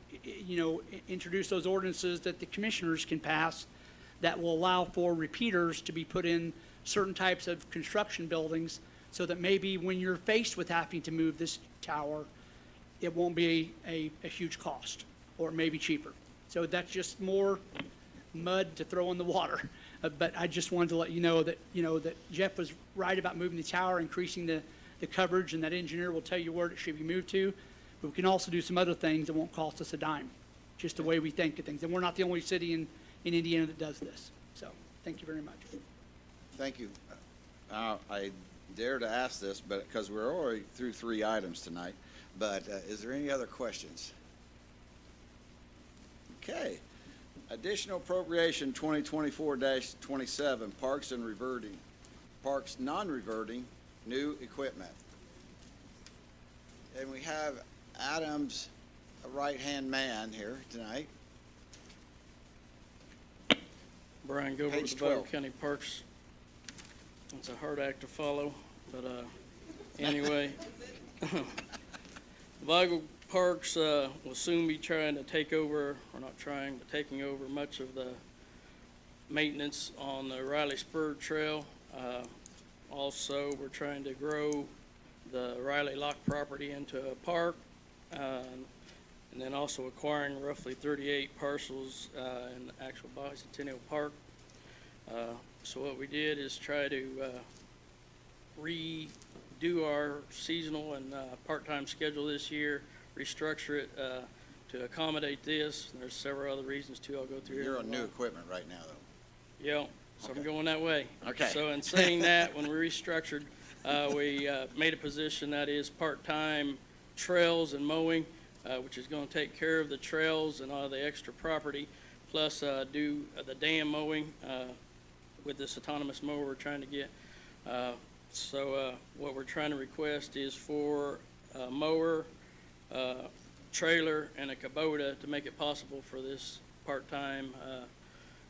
introduce those ordinances that the commissioners can pass that will allow for repeaters to be put in certain types of construction buildings, so that maybe when you're faced with having to move this tower, it won't be a huge cost, or it may be cheaper. So that's just more mud to throw in the water. But I just wanted to let you know that, that Jeff was right about moving the tower, increasing the coverage, and that engineer will tell you where it should be moved to. But we can also do some other things that won't cost us a dime, just the way we think of things. And we're not the only city in Indiana that does this. So thank you very much. Thank you. I dare to ask this, but because we're already through 3 items tonight, but is there any other questions? Okay. Additional appropriation 2024-27, parks non-reverting, new equipment. And we have Adam's right-hand man here tonight. Brian Gilbert Page with the Vigo 12. County Parks. It's a hard act to follow, but anyway. Vigo Parks will soon be trying to take over, or not trying, but taking over much of the maintenance on the Riley Spur Trail. Also, we're trying to grow the Riley Lock property into a park, and then also acquiring roughly 38 parcels in the actual Bicentennial Park. So what we did is try to redo our seasonal and part-time schedule this year, restructure it to accommodate this. And there's several other reasons too. I'll go through here. You're on new equipment right now, though. Yeah, so I'm going that way. Okay. So in saying that, when we restructured We made a position that is part-time trails and mowing, which is going to take care of the trails and all the extra property, plus do the dam mowing with this autonomous mower we're trying to get. So what we're trying to request is for a mower, trailer, and a Kubota to make it possible for this part-time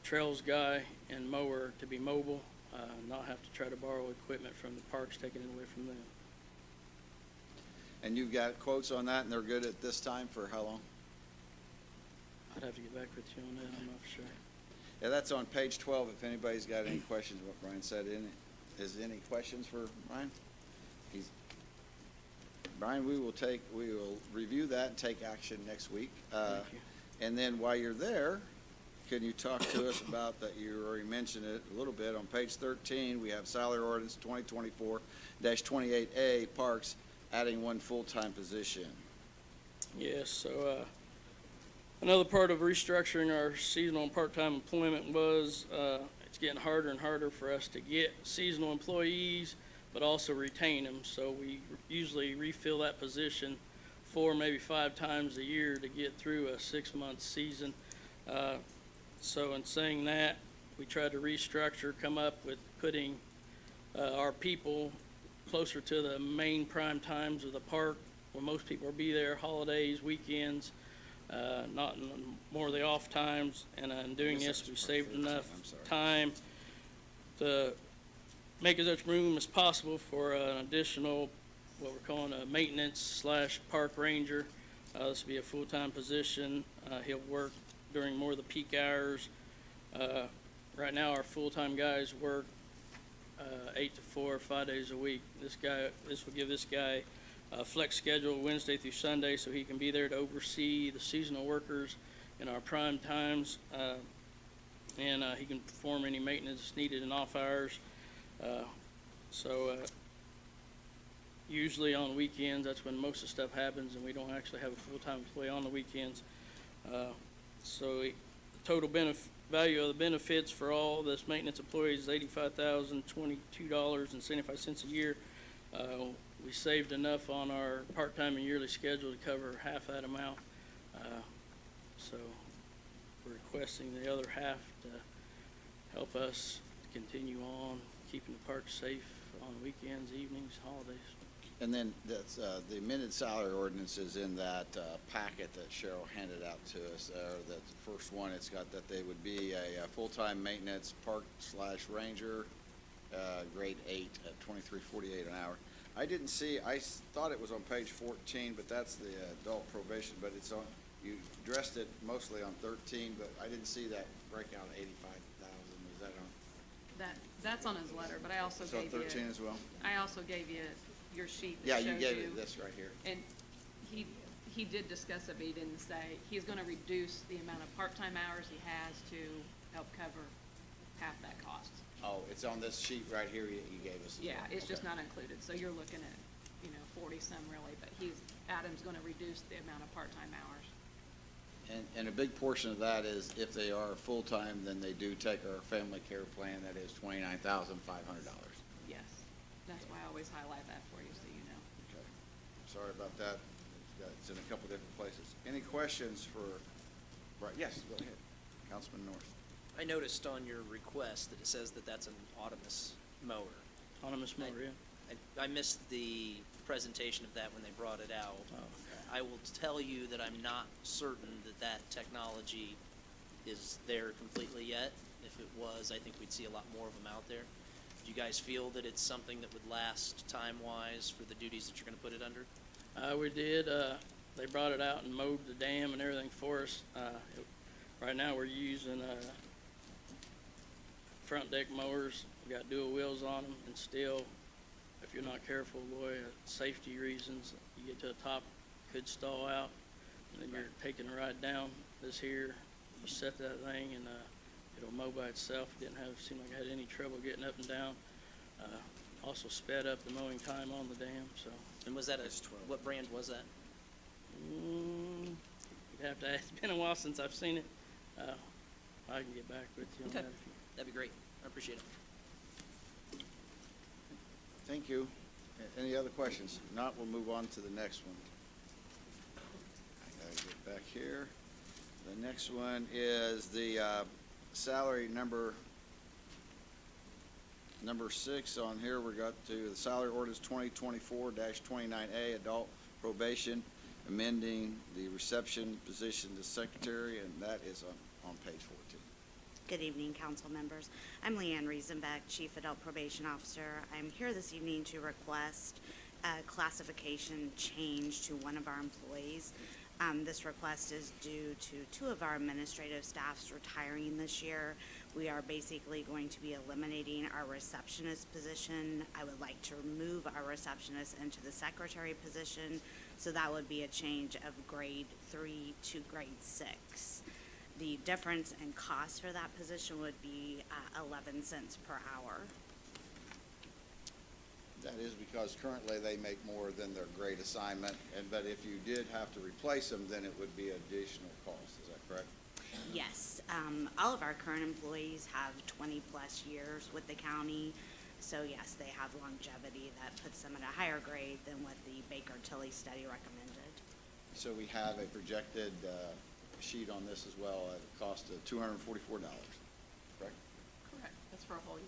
trails guy and mower to be mobile, not have to try to borrow equipment from the parks, taking it away from them. And you've got quotes on that, and they're good at this time for how long? I'd have to get back with you on that, I'm not sure. Yeah, that's on page 12, if anybody's got any questions, what Brian said in it. Is any questions for Brian? Brian, we will review that and take action next week. Thank you. And then while you're there, can you talk to us about that, you already mentioned it a little bit, on page 13, we have salary ordinance 2024-28A, Parks, adding one full-time position. Yes, so another part of restructuring our seasonal and part-time employment was it's getting harder and harder for us to get seasonal employees, but also retain them. So we usually refill that position 4, maybe 5 times a year to get through a 6-month season. So in saying that, we tried to restructure, come up with putting our people closer to the main prime times of the park, when most people will be there, holidays, weekends, not in more of the off times. And in doing this, we saved enough time to make as much room as possible for an additional, what we're calling a maintenance/park ranger. This will be a full-time position. He'll work during more of the peak hours. Right now, our full-time guys work 8 to 4, 5 days a week. This will give this guy a flex schedule Wednesday through Sunday, so he can be there to oversee the seasonal workers in our prime times, and he can perform any maintenance needed in off hours. Usually on weekends, that's when most of the stuff happens, and we don't actually have a full-time employee on the weekends. So the total value of the benefits for all this maintenance employees is $85,022.75 a year. We saved enough on our part-time and yearly schedule to cover half that amount. So we're requesting the other half to help us continue on keeping the park safe on weekends, evenings, holidays. And then that's, the amended salary ordinance is in that packet that Cheryl handed out to us, the first one. It's got that they would be a full-time maintenance park/ranger, grade 8 at $23.48 an hour. I didn't see, I thought it was on page 14, but that's the adult probation, but it's on, you addressed it mostly on 13, but I didn't see that breakout of 85,000. Is that on? That's on his letter, but I also It's on gave you. 13 as well? I also gave you your sheet Yeah, that you shows gave it this right here. And he did discuss it, but he didn't say, he's gonna reduce the amount of part-time hours he has to help cover half that cost. Oh, it's on this sheet right here you gave us. as Yeah, well. it's just Okay. not included, so you're looking at, 40-some really, but Adam's gonna reduce the amount of part-time hours. And a big portion of that is if they are full-time, then they do take our family care plan, that is $29,500. Yes, that's why I always highlight that for you, so you know. Okay. Sorry about that. It's in a couple different places. Any questions for, right, yes, go ahead. Councilman North. I noticed on your request that it says that that's an autonomous mower. Autonomous mower, yeah. I missed the presentation of that when they brought it out. I will tell you that I'm not certain that that technology is there completely yet. If it was, I think we'd see a lot more of them out there. Do you guys feel that it's something that would last time-wise for the duties that you're going to put it under? We did. They brought it out and mowed the dam and everything for us. Right now, we're using front deck mowers. We got dual wheels on them, and still, if you're not careful, boy, safety reasons, you get to the top, could stall out, and then you're taking a ride down this here. You set that thing, and it'll mow by itself. Seemed like I had any trouble getting up and down. Also sped up the mowing time on the dam. So. And was that what brand was that? You'd have to ask. It's been a while since I've seen it. I can get back with you on Okay. that. That'd be great. I appreciate it. Thank you. Any other questions? If not, we'll move on to the next one. I gotta get back here. The next one is the salary number 6 on here. We got to the salary ordinance 2024-29A, adult probation, amending the reception position to secretary, and that is on page 14. Good evening, council members. I'm Leanne Riesenbeck, Chief Adult Probation Officer. I'm here this evening to request a classification change to one of our employees. This request is due to 2 of our administrative staffs retiring this year. We are basically going to be eliminating our receptionist position. I would like to remove our receptionist into the secretary position, so that would be a change of grade 3 to grade 6. The difference in cost for that position would be 11 cents per hour. That is because currently they make more than their grade assignment, but if you did have to replace them, then it would be additional cost. Is that correct? Yes, all of our current employees have 20-plus years with the county, so yes, they have longevity that puts them at a higher grade than what the Baker-Tilly study recommended. So we have a projected sheet on this as well at a cost of $244, correct? Correct, that's for a whole year.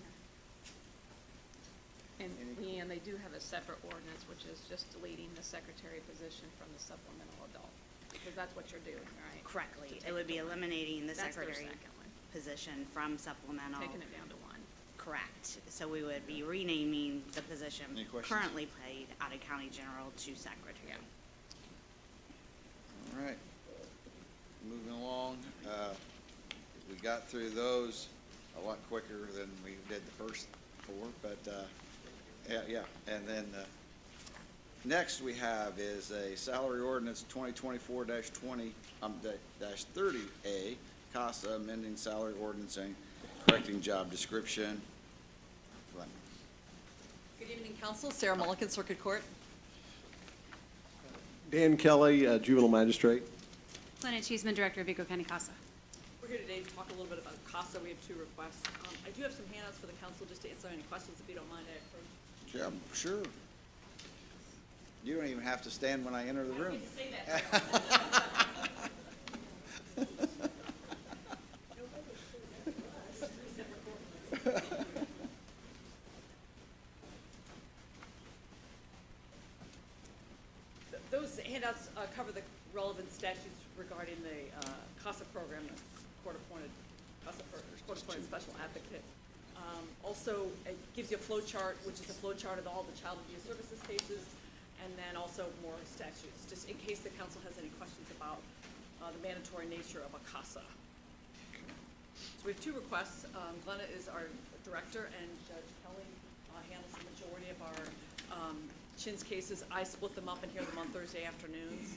And Leanne, they do have a separate ordinance, which is just deleting the secretary position from the supplemental adult, because that's what you're doing, right? Correctly. To It would be take eliminating the That's their secretary second one. position from supplemental. Taking it down to 1. Correct. So we would be renaming the position Any questions? currently paid out of county general to secretary. All right. Moving along, we got through those a lot quicker than we did the first 4, but, yeah. And then, next we have is a salary ordinance 2024-30A, CASA, amending salary ordinance and correcting job description. Glenn. Good evening, council. Sarah Mulliken, Circuit Court. Dan Kelly, juvenile magistrate. Lynette Cheeseman, Director of Vigo County CASA. We're here today to talk a little bit about CASA. We have 2 requests. I do have some handouts for the council just to answer any questions if you don't mind. Yeah, sure. You don't even have to stand when I enter the room. Those handouts cover the relevant statutes regarding the CASA program, the court-appointed special advocate. Also, it gives you a flow chart, which is a flow chart of all the child abuse services cases, and then also more statutes, just in case the council has any questions about the mandatory nature of a CASA. So we have 2 requests. Glenna is our director, and Judge Kelly handles the majority of our CHINS cases. I split them up and hear them on Thursday afternoons.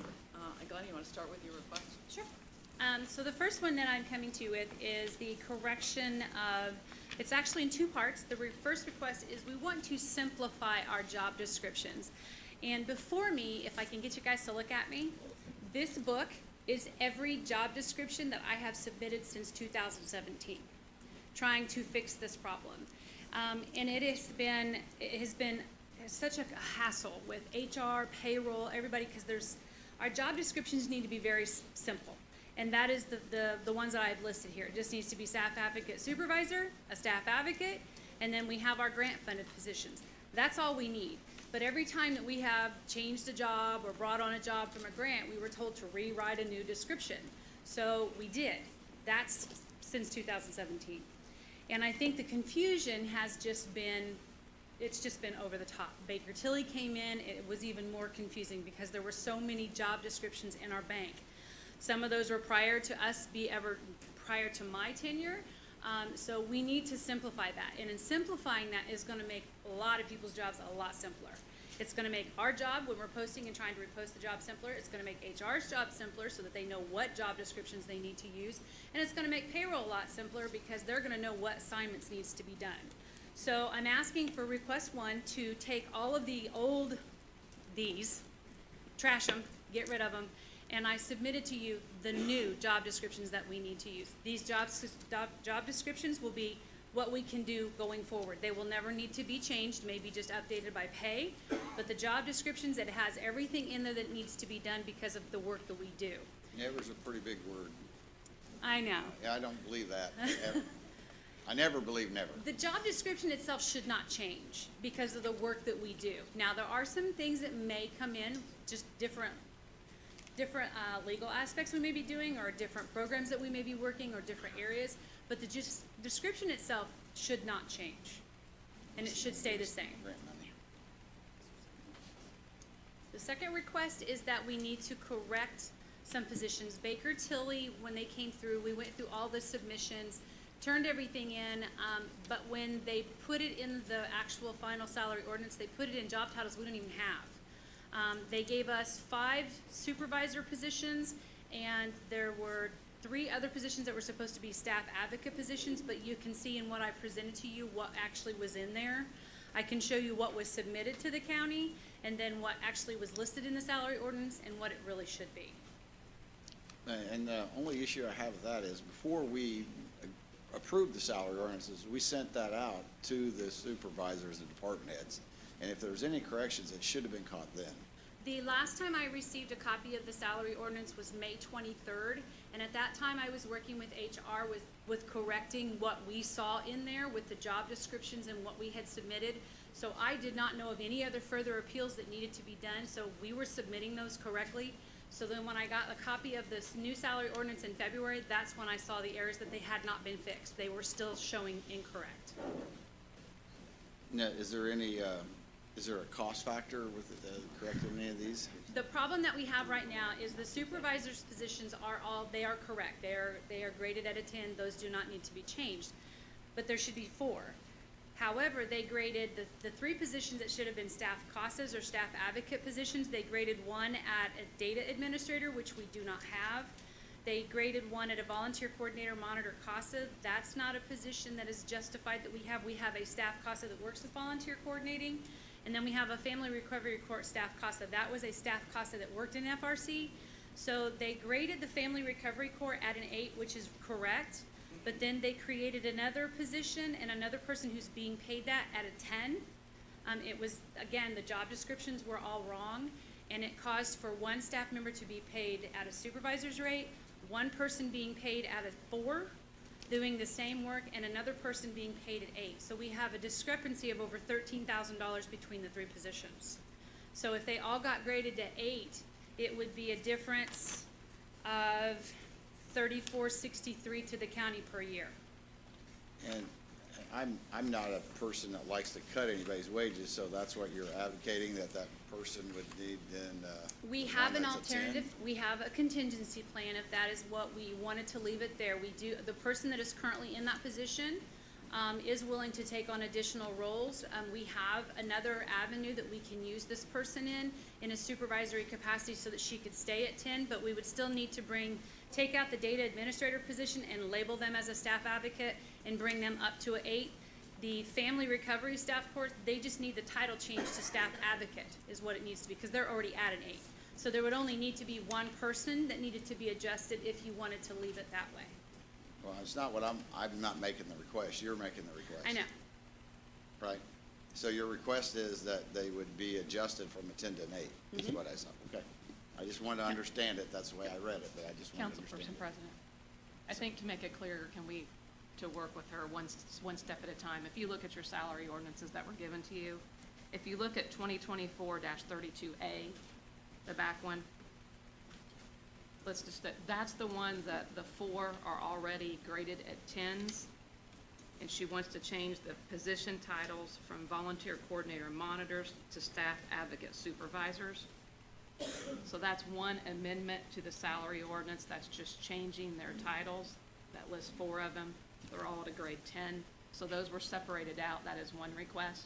And Glenna, you want to start with your request? Sure. So the first one that I'm coming to you with is the correction of, it's actually in 2 parts. The first request is we want to simplify our job descriptions. And before me, if I can get you guys to look at me, this book is every job description that I have submitted since 2017, trying to fix this problem. And it has been such a hassle with HR, payroll, everybody, because our job descriptions need to be very simple. And that is the ones that I've listed here. It just needs to be staff advocate supervisor, a staff advocate, and then we have our grant funded positions. That's all we need. But every time that we have changed a job or brought on a job from a grant, we were told to rewrite a new description. So we did. That's since 2017. And I think the confusion has just been, it's just been over the top. Baker-Tilly came in, it was even more confusing because there were so many job descriptions in our bank. Some of those were prior to my tenure. So we need to simplify that. And in simplifying that is going to make a lot of people's jobs a lot simpler. It's going to make our job, when we're posting and trying to repost the job, simpler. It's going to make HR's job simpler so that they know what job descriptions they need to use. And it's going to make payroll a lot simpler because they're going to know what assignments needs to be done. So I'm asking for request 1 to take all of the old trash them, get rid of them, and I submitted to you the new job descriptions that we need to use. These job descriptions will be what we can do going forward. They will never need to be changed, maybe just updated by pay But the job descriptions, it has everything in there that needs to be done because of the work that we do. Never's a pretty big word. I know. I don't believe that, ever. I never believe never. The job description itself should not change because of the work that we do. Now, there are some things that may come in, just different legal aspects we may be doing, or different programs that we may be working, or different areas, but the description itself should not change, and it should stay the same. Grant money. The second request is that we need to correct some positions. Baker Tilly, when they came through, we went through all the submissions, turned everything in, but when they put it in the actual final salary ordinance, they put it in job titles we don't even have. They gave us 5 supervisor positions, and there were 3 other positions that were supposed to be staff advocate positions, but you can see in what I presented to you what actually was in there. I can show you what was submitted to the county, and then what actually was listed in the salary ordinance, and what it really should be. And the only issue I have with that is, before we approved the salary ordinances, we sent that out to the supervisors and department heads. And if there was any corrections, it should have been caught then. The last time I received a copy of the salary ordinance was May 23rd, and at that time I was working with HR with correcting what we saw in there with the job descriptions and what we had submitted. So I did not know of any other further appeals that needed to be done, so we were submitting those correctly. So then when I got a copy of this new salary ordinance in February, that's when I saw the errors that they had not been fixed. They were still showing incorrect. Now, is there a cost factor with correcting any of these? The problem that we have right now is the supervisor's positions they are correct. They are graded at a 10. Those do not need to be changed. But there should be 4. However, they graded the 3 positions that should have been staff CASAs or staff advocate positions. They graded 1 at a data administrator, which we do not have. They graded 1 at a volunteer coordinator monitor CASA. That's not a position that is justified that we have. We have a staff CASA that works with volunteer coordinating. And then we have a family recovery court staff CASA. That was a staff CASA that worked in FRC. So they graded the family recovery court at an 8, which is correct. But then they created another position and another person who's being paid that at a 10. It was, again, the job descriptions were all wrong, and it caused for 1 staff member to be paid at a supervisor's rate, 1 person being paid at a 4, doing the same work, and another person being paid at 8. So we have a discrepancy of over $13,000 between the 3 positions. So if they all got graded to 8, it would be a difference of $34.63 to the county per year. And I'm not a person that likes to cut anybody's wages, so that's what you're advocating, that person would need then, We one have an that's a 10? alternative, we have a contingency plan if that is what we wanted to leave it there. The person that is currently in that position is willing to take on additional roles. We have another avenue that we can use this person in a supervisory capacity so that she could stay at 10, but we would still need to take out the data administrator position and label them as a staff advocate and bring them up to an 8. The family recovery staff court, they just need the title changed to staff advocate is what it needs to be, because they're already at an 8. So there would only need to be 1 person that needed to be adjusted if you wanted to leave it that way. Well, it's not what I'm not making the request, you're making the request. I know. Right? So your request is that they would be adjusted from a 10 to an 8, is what I saw, okay. I just wanted to understand it, that's the way I read it, but I just wanted to understand Councilperson it. President, I think to make it clearer, to work with her one step at a time. If you look at your salary ordinances that were given to you, if you look at 2024-32A, the back one, that's the one that the 4 are already graded at 10s, and she wants to change the position titles from volunteer coordinator monitors to staff advocate supervisors. So that's one amendment to the salary ordinance. That's just changing their titles. That lists 4 of them. They're all at a grade 10. So those were separated out. That is one request.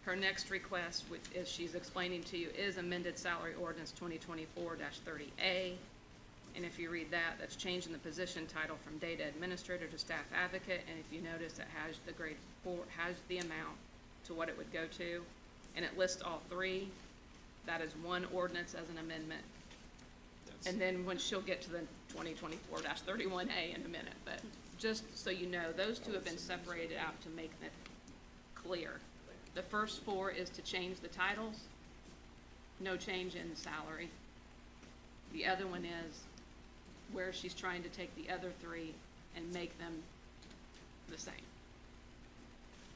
Her next request, which is she's explaining to you, is amended salary ordinance 2024-30A. And if you read that, that's changing the position title from data administrator to staff advocate. And if you notice, it has the grade 4, has the amount to what it would go to. And it lists all 3. That is one ordinance as an amendment. And then when she'll get to the 2024-31A in a minute, but just so you know, those 2 have been separated out to make that clear. The first four is to change the titles, no change in the salary. The other one is where she's trying to take the other three and make them the same.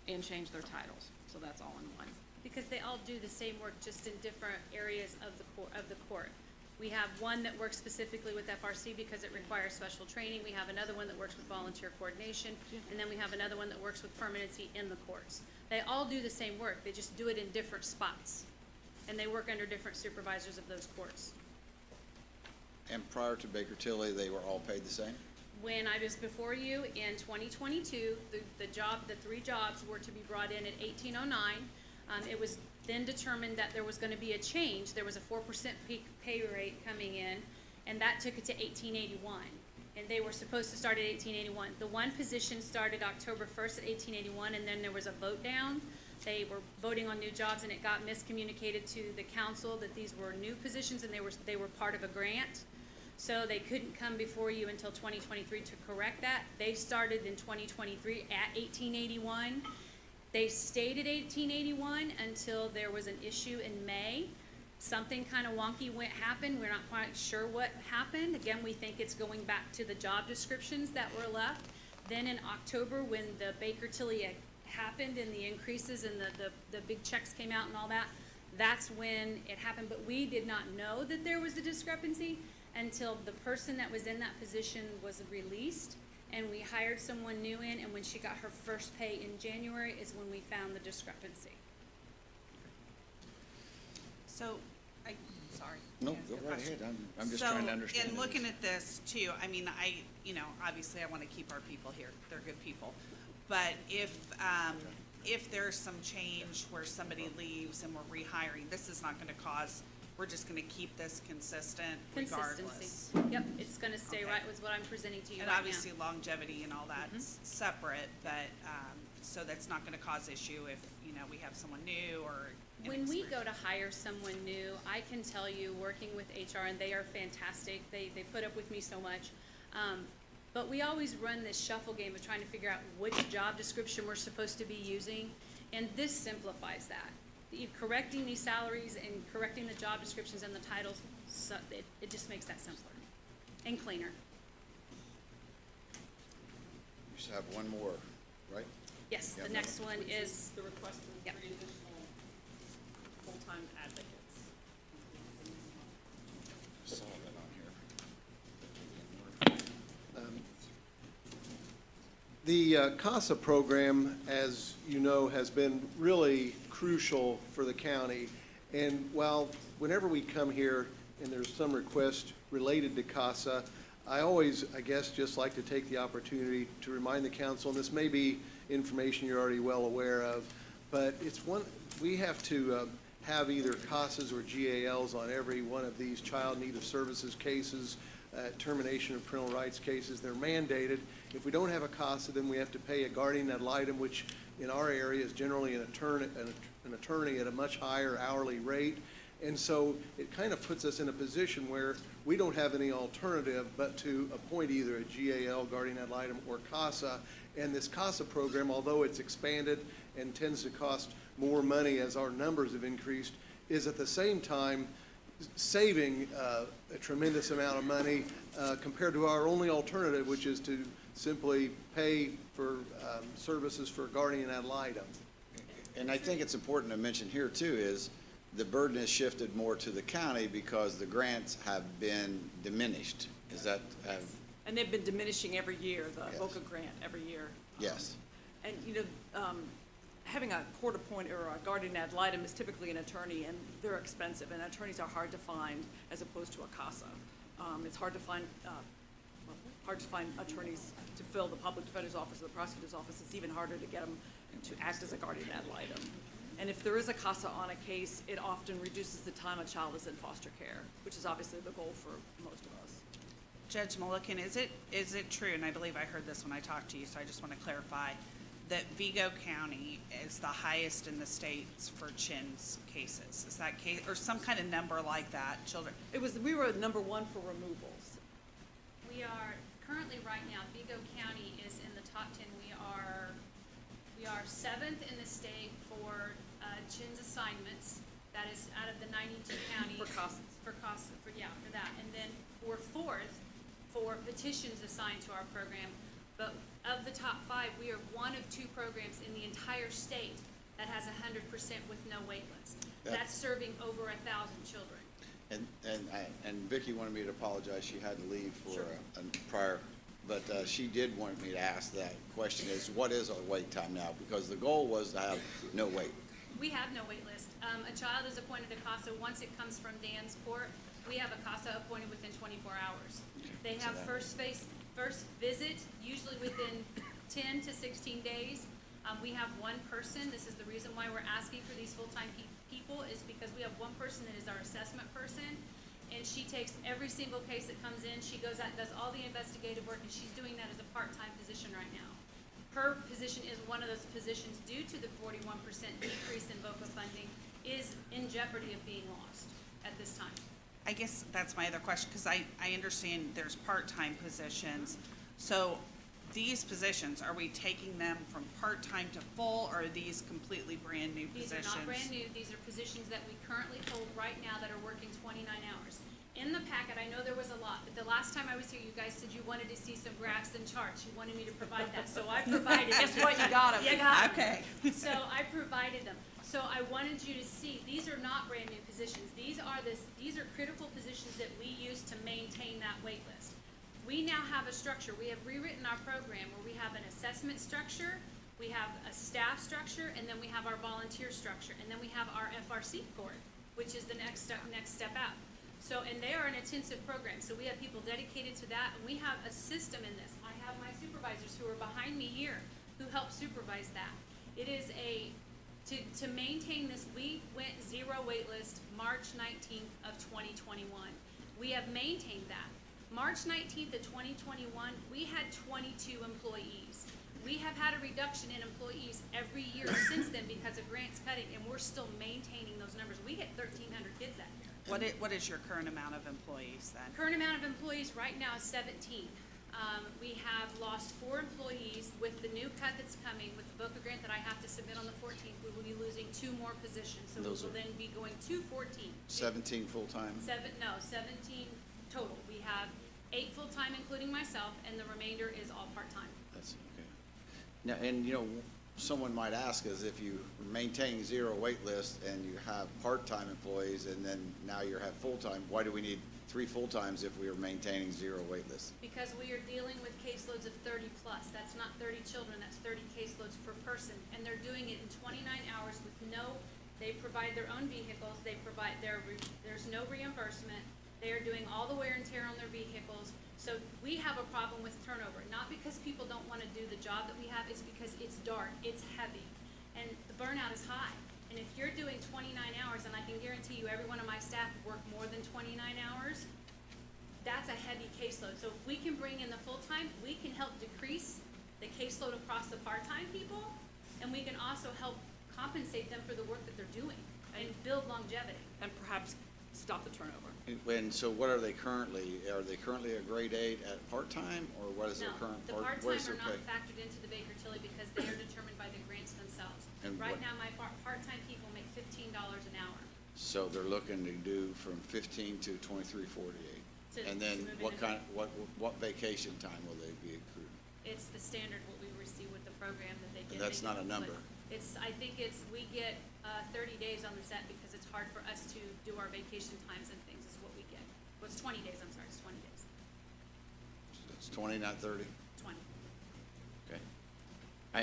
And change their titles, so that's all in one. Because they all do the same work, just in different areas of the court. We have one that works specifically with FRC because it requires special training. We have another one that works with volunteer coordination, and then we have another one that works with permanency in the courts. They all do the same work, they just do it in different spots. And they work under different supervisors of those courts. And prior to Baker Tilly, they were all paid the same? When I was before you in 2022, the three jobs were to be brought in at 1809. It was then determined that there was going to be a change. There was a 4% pay rate coming in, and that took it to 1881. And they were supposed to start at 1881. The one position started October 1st at 1881, and then there was a vote down. They were voting on new jobs, and it got miscommunicated to the council that these were new positions and they were part of a grant. So they couldn't come before you until 2023 to correct that. They started in 2023 at 1881. They stayed at 1881 until there was an issue in May. Something kind of wonky happened. We're not quite sure what happened. Again, we think it's going back to the job descriptions that were left. Then in October, when the Baker Tilly happened and the increases and the big checks came out and all that, that's when it happened. But we did not know that there was a discrepancy until the person that was in that position was released and we hired someone new in, and when she got her first pay in January is when we found the discrepancy. So, sorry. No, Can I go ask a right question? ahead. I'm just trying to understand. So, in looking at this too, I mean, obviously I want to keep our people here. They're good people. But if there's some change where somebody leaves and we're rehiring, this is not going to cause, we're just going to keep this consistent regardless. Consistency. Yep, it's going to stay Okay. right with what I'm presenting to you And right now. obviously longevity and all that's separate, but, so that's not going to cause issue if, we have someone new or. When we go to hire someone new, I can tell you, working with HR, and they are fantastic, they put up with me so much. But we always run this shuffle game of trying to figure out which job description we're supposed to be using, and this simplifies that. Correcting these salaries and correcting the job descriptions and the titles, so it just makes that simpler and cleaner. You should have one more, right? Yes, Yeah, the no. next one is, The request for Yep. 3 additional full-time advocates. I saw that on here. The CASA program, as you know, has been really crucial for the county. And while whenever we come here and there's some request related to CASA, I always, I guess, just like to take the opportunity to remind the council, and this may be information you're already well aware of, but it's one, we have to have either CASAs or GALs on every one of these child need of services cases, termination of parental rights cases. They're mandated. If we don't have a CASA, then we have to pay a guardian ad litem, which in our area is generally an attorney at a much higher hourly rate. And so it kind of puts us in a position where we don't have any alternative but to appoint either a GAL, guardian ad litem, or CASA. And this CASA program, although it's expanded and tends to cost more money as our numbers have increased, is at the same time saving a tremendous amount of money compared to our only alternative, which is to simply pay for services for guardian ad litem. And I think it's important to mention here too is the burden has shifted more to the county because the grants have been diminished. Is that, And they've been diminishing every year, the Yes. VOCA grant every year. yes. And, having a court appointed or a guardian ad litem is typically an attorney, and they're expensive, and attorneys are hard to find as opposed to a CASA. It's hard to find attorneys to fill the public defender's office or the prosecutor's office. It's even harder to get them to act as a guardian ad litem. And if there is a CASA on a case, it often reduces the time a child is in foster care, which is obviously the goal for most of us. Judge Mulliken, is it true, and I believe I heard this when I talked to you, so I just want to clarify, that Vigo County is the highest in the states for CHINS cases? Is that case, or some kind of number like that, children? We were #1 for removals. we are currently right now, Vigo County is in the top 10. We are 7th in the state for Chin's assignments, that is out of the 92 counties. For CASAs. For CASA, for that. And then we're fourth for petitions assigned to our program. But of the top 5, we are one of 2 programs in the entire state that has 100% with no wait list. That's serving over 1,000 children. And Vicki wanted me to apologize, she had to leave for a prior, but she did want me to ask that question is, what is our wait time now? Because the goal was to have no wait. We have no wait list. A child is appointed to CASA. Once it comes from Dan's court, we have a CASA appointed within 24 hours. They have first visit, usually within 10 to 16 days. We have one person. This is the reason why we're asking for these full-time people, is because we have one person that is our assessment person, and she takes every single case that comes in. She goes out and does all the investigative work, and she's doing that as a part-time position right now. Her position is one of those positions, due to the 41% decrease in VOCA funding, is in jeopardy of being lost at this time. I guess that's my other question, because I understand there's part-time positions. So these positions, are we taking them from part-time to full, or are these completely brand-new positions? These are not brand new. These are positions that we currently hold right now that are working 29 hours. In the packet, I know there was a lot, but the last time I was here, you guys said you wanted to see some graphs and charts. You wanted me to provide that, so I provided. Guess what? You got 'em. You got 'em. Okay. So I provided them. So I wanted you to see, these are not brand-new positions. These are critical positions that we use to maintain that wait list. We now have a structure. We have rewritten our program where we have an assessment structure, we have a staff structure, and then we have our volunteer structure, and then we have our FRC court, which is the next step out. So, and they are an intensive program, so we have people dedicated to that, and we have a system in this. I have my supervisors who are behind me here who help supervise that. It is to maintain this, we went 0 wait list March 19th of 2021. We have maintained that. March 19th of 2021, we had 22 employees. We have had a reduction in employees every year since then because of grants cutting, and we're still maintaining those numbers. We hit 1,300 kids that year. What is your current amount of employees then? Current amount of employees right now is 17. We have lost 4 employees. With the new cut that's coming, with the VOCA grant that I have to submit on the 14th, we will be losing 2 more positions. So we will then be going to 14. 17 full-time? 17 total. We have 8 full-time, including myself, and the remainder is all part-time. That's okay. Now, and someone might ask us, if you maintain 0 wait list and you have part-time employees and then now you have full-time, why do we need 3 full-times if we are maintaining 0 wait list? Because we are dealing with caseloads of 30 plus. That's not 30 children, that's 30 caseloads per person. And they're doing it in 29 hours with they provide their own vehicles, there's no reimbursement. They are doing all the wear and tear on their vehicles. So we have a problem with turnover, not because people don't want to do the job that we have, it's because it's dark, it's heavy, and the burnout is high. And if you're doing 29 hours, and I can guarantee you every one of my staff work more than 29 hours, that's a heavy caseload. So if we can bring in the full-time, we can help decrease the caseload across the part-time people, and we can also help compensate them for the work that they're doing and build longevity. And perhaps stop the turnover. And so what are they currently? Are they currently a grade 8 at part-time, or what is their current No, the part? part-time are not factored into the Baker Tilly because they are determined by the grants themselves. And Right what- now, my part-time people make $15 an hour. So they're looking to do from 15 to 23.48. And then to move what into- what vacation time will they be accrued? It's the standard what we receive with the program that they get. And that's They not a get, number. I think we get 30 days on the set because it's hard for us to do our vacation times and things is what we get. Well, it's 20 days, I'm sorry, it's 20 days. It's 20, not 30? 20. Okay. I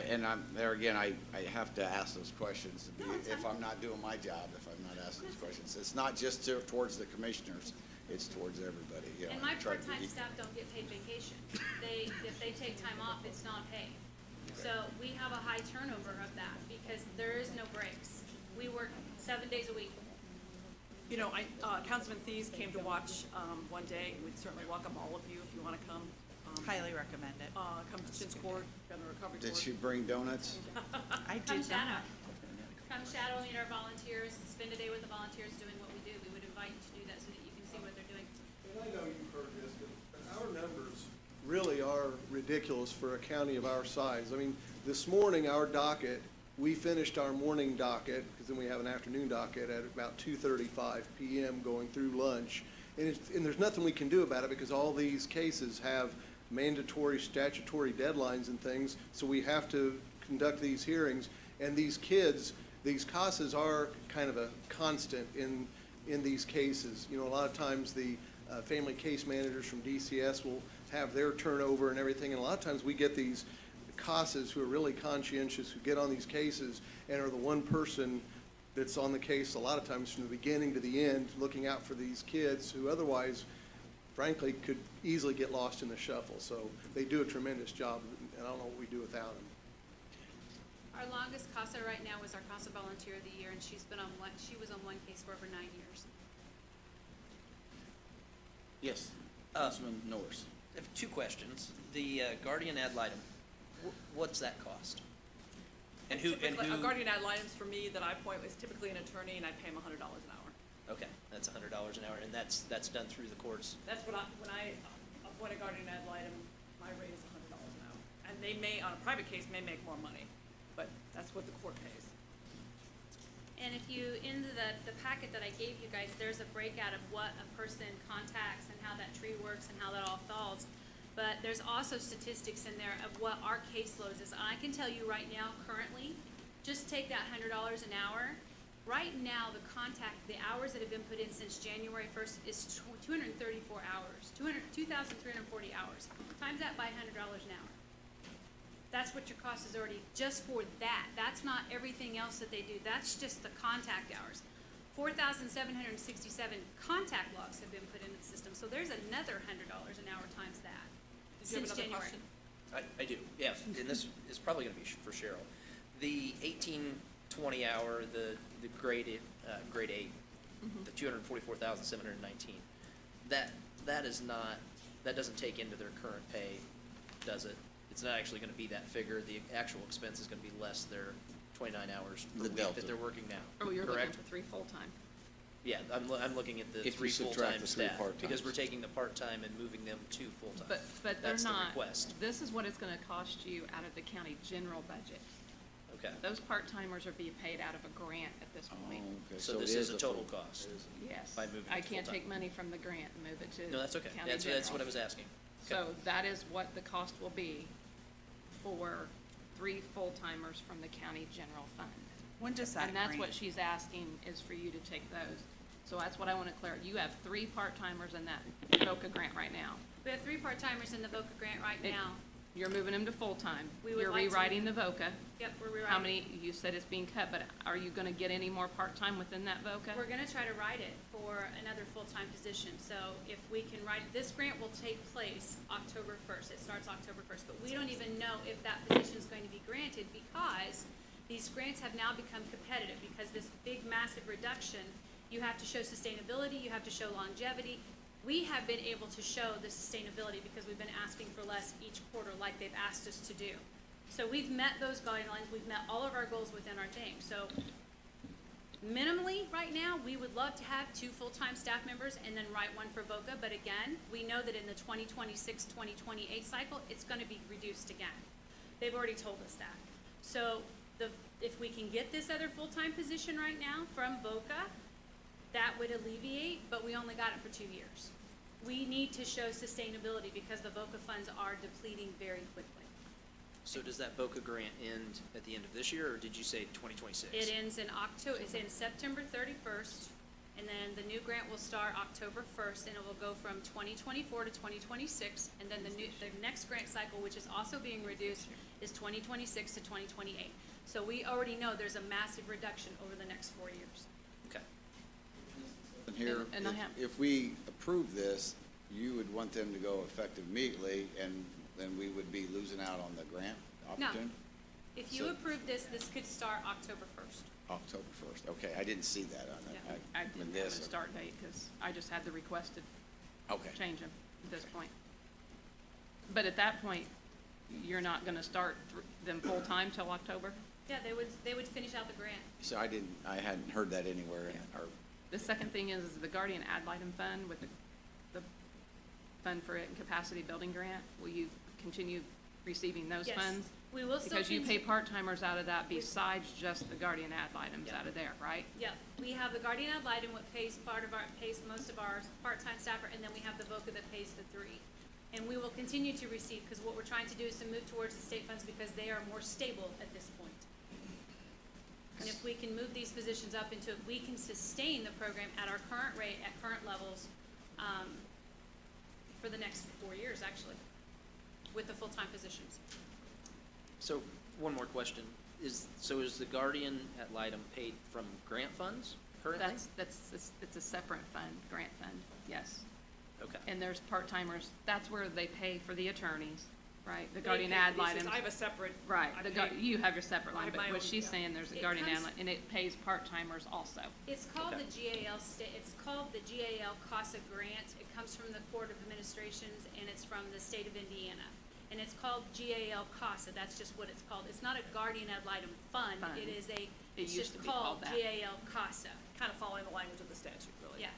have to ask those questions if I'm not doing my job, if I'm not asking those questions. It's not just towards the commissioners, it's towards everybody. And my part-time staff don't get paid vacation. If they take time off, it's not paid. So we have a high turnover of that because there is no breaks. We work 7 days a week. Councilman Thies came to watch one day. We'd certainly welcome all of you if you want to come. Highly recommend it. Come to Chin's Court, come to Recovery Court. Did she bring donuts? I Come did shadow. not. Come shadow, meet our volunteers, spend a day with the volunteers doing what we do. We would invite you to do that so that you can see what they're doing. And I know you've heard this, but our numbers really are ridiculous for a county of our size. I mean, this morning, our docket we finished our morning docket, because then we have an afternoon docket at about 2:35 PM going through lunch. And there's nothing we can do about it because all these cases have mandatory statutory deadlines and things, so we have to conduct these hearings. And these kids, these CASAs are kind of a constant in these cases. You know, a lot of times the family case managers from DCS will have their turnover and everything, and a lot of times we get these CASAs who are really conscientious, who get on these cases and are the one person that's on the case a lot of times from the beginning to the end, looking out for these kids who otherwise, frankly, could easily get lost in the shuffle. So they do a tremendous job, and I don't know what we do without them. Our longest CASA right now is our CASA Volunteer of the Year, and she was on one case for over 9 years. Yes, Councilman Norris. I have two questions. The guardian ad litem, what's that cost? And who? A guardian ad litem for me that I appoint is typically an attorney, and I pay him $100 an hour. Okay, that's $100 an hour, and that's done through the courts. That's when I appoint a guardian ad litem, my rate is $100 an hour. And they may, on a private case, may make more money, but that's what the court pays. And if you, in the packet that I gave you guys, there's a breakout of what a person contacts and how that tree works and how that all falls. But there's also statistics in there of what our caseload is. And I can tell you right now, currently, just take that $100 an hour. Right now, the hours that have been put in since January 1st is 234 hours, 2,340 hours. Times that by $100 an hour. That's what your cost is already just for that. That's not everything else that they do. That's just the contact hours. 4,767 contact logs have been put into the system. So there's another $100 an hour times that. Did you have Since another January. question? I do, yeah, and this is probably gonna be for Cheryl. The 18-20 hour, the grade 8, the 244,719, that doesn't take into their current pay, does it? It's not actually gonna be that figure. The actual expense is gonna be less their 29 hours per The week delta. that they're working now. Oh, you're looking correct? for 3 full-time. Yeah, I'm looking at the If you 3 subtract full-time the 3 staff, because part-times. we're taking the part-time and moving them to full-time. But they're That's not. the request. This is what it's gonna cost you out of the county general budget. Okay. Those part-timers are being paid out of a grant at this point. Okay, So it this is a total full- cost? it is. Yes. By moving I it to can't full-time. take money from the grant and move it to No, that's okay. county That's general. what I was asking. So that is what the cost will be for 3 full-timers from the county general fund. When does that And that's what grant- she's asking, is for you to take those. So that's what I want to clear. You have 3 part-timers in that VOCA grant right now. We have 3 part-timers in the VOCA grant right It- now. You're moving them to full-time. We would You're like to. rewriting the VOCA. Yep, we're rewriting. How many, you said it's being cut, but are you going to get any more part-time within that VOCA? We're gonna try to write it for another full-time position, so if we can write, this grant will take place October 1st, it starts October 1st, but we don't even know if that position is going to be granted because these grants have now become competitive, because this big massive reduction, you have to show sustainability, you have to show longevity. We have been able to show the sustainability because we've been asking for less each quarter like they've asked us to do. So we've met those guidelines, we've met all of our goals within our thing, so minimally, right now, we would love to have 2 full-time staff members and then write 1 for VOCA, but again, we know that in the 2026-2028 cycle, it's gonna be reduced again. They've already told us that. So if we can get this other full-time position right now from VOCA, that would alleviate, but we only got it for 2 years. We need to show sustainability because the VOCA funds are depleting very quickly. So does that VOCA grant end at the end of this year, or did you say 2026? It ends in it's in September 31st, and then the new grant will start October 1st, and it will go from 2024 to 2026, and then the next grant cycle, which is also being reduced, is 2026 to 2028. So we already know there's a massive reduction over the next 4 years. Okay. And here, And I have- if we approve this, you would want them to go effective immediately, and then we would be losing out on the grant No. opportunity? If you So- approve this, this could start October 1st. October 1st, okay, I didn't see that on Yeah. that. I with didn't have a this. start date because I just had the requested Okay. change them at this point. But at that point, you're not going to start them full-time till October? Yeah, they would finish out the grant. So I hadn't heard that anywhere in our, The second thing is the Guardian Ad Litem Fund with the Fund for It and Capacity Building Grant. Will you continue receiving those Yes. funds? We will still Because you pay continue. part-timers out of that besides just the guardian ad items out of there, right? Yeah, we have the guardian ad litem, what pays most of our part-time staffer, and then we have the VOCA that pays the 3. And we will continue to receive, because what we're trying to do is to move towards the state funds because they are more stable at this point. And if we can move these positions up into it, we can sustain the program at our current rate, at current levels, for the next 4 years, actually, with the full-time positions. So, one more question. Is the guardian ad litem paid from grant funds currently? It's a separate fund, grant fund, yes. Okay. And there's part-timers, that's where they pay for the attorneys, right? The They guardian pay ad for these, litem. I have a separate. Right, I pay- you have your separate I line, have but my what own, she's yeah. saying, there's a It guardian ad comes- litem, and it pays part-timers also. It's called Okay. the it's called the GAL CASA grant. It comes from the Court of Administrations, and it's from the state of Indiana. And it's called GAL CASA, that's just what it's called. It's not a guardian ad litem fund, Fund. it is It it's used just to be called called that. GAL CASA. Kind of following the language of the statute, really. Yeah.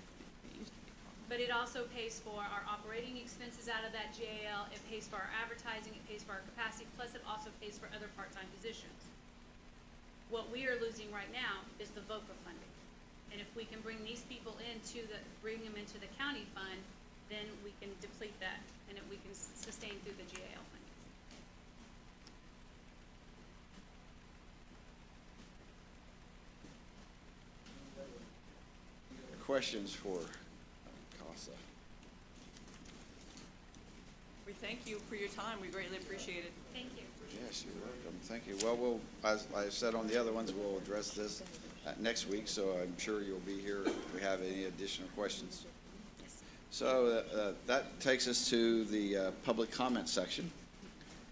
It used to be called. But it also pays for our operating expenses out of that GAL, it pays for our advertising, it pays for our capacity, plus it also pays for other part-time positions. What we are losing right now is the VOCA funding. And if we can bring these people bring them into the county fund, then we can deplete that, and we can sustain through the GAL funding. Questions for CASA? We thank you for your time. We greatly appreciate it. Thank you. Yes, you're welcome. Thank you. Well, as I said on the other ones, we'll address this next week, so I'm sure you'll be here if we have any additional questions. Yes. So that takes us to the public comment section.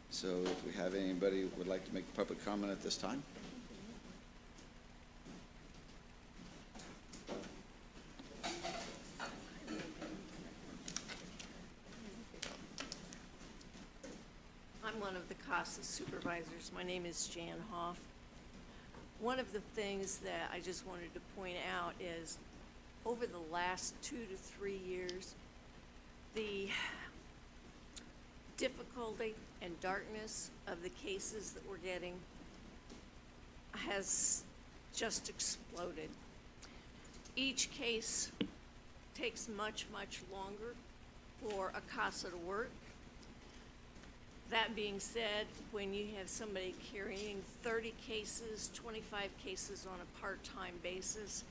So if we have anybody who would like to make public comment at this time? I'm one of the CASA supervisors. My name is Jan Hoff. One of the things that I just wanted to point out is over the last 2 to 3 years, the difficulty and darkness of the cases that we're getting has just exploded. Each case takes much, much longer for a CASA to work. That being said, when you have somebody carrying 30 cases, 25 cases on a part-time basis,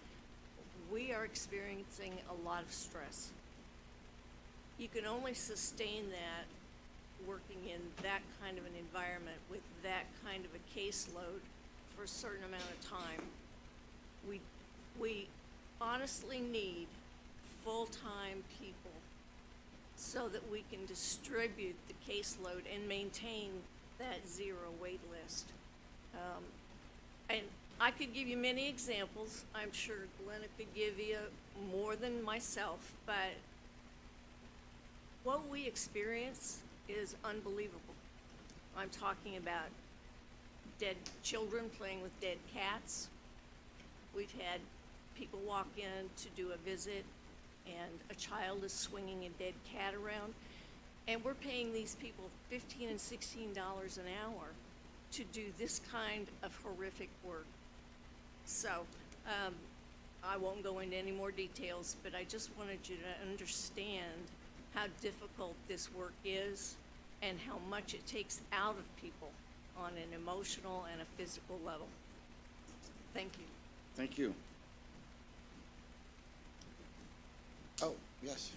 we are experiencing a lot of stress. You can only sustain that working in that kind of an environment with that kind of a caseload for a certain amount of time. We honestly need full-time people so that we can distribute the caseload and maintain that zero wait list. And I could give you many examples. I'm sure Glenna could give you more than myself, but what we experience is unbelievable. I'm talking about dead children playing with dead cats. We've had people walk in to do a visit and a child is swinging a dead cat around. And we're paying these people $15 and $16 an hour to do this kind of horrific work. So, I won't go into any more details, but I just wanted you to understand how difficult this work is and how much it takes out of people on an emotional and a physical level. Thank you. Thank you. Oh, yes.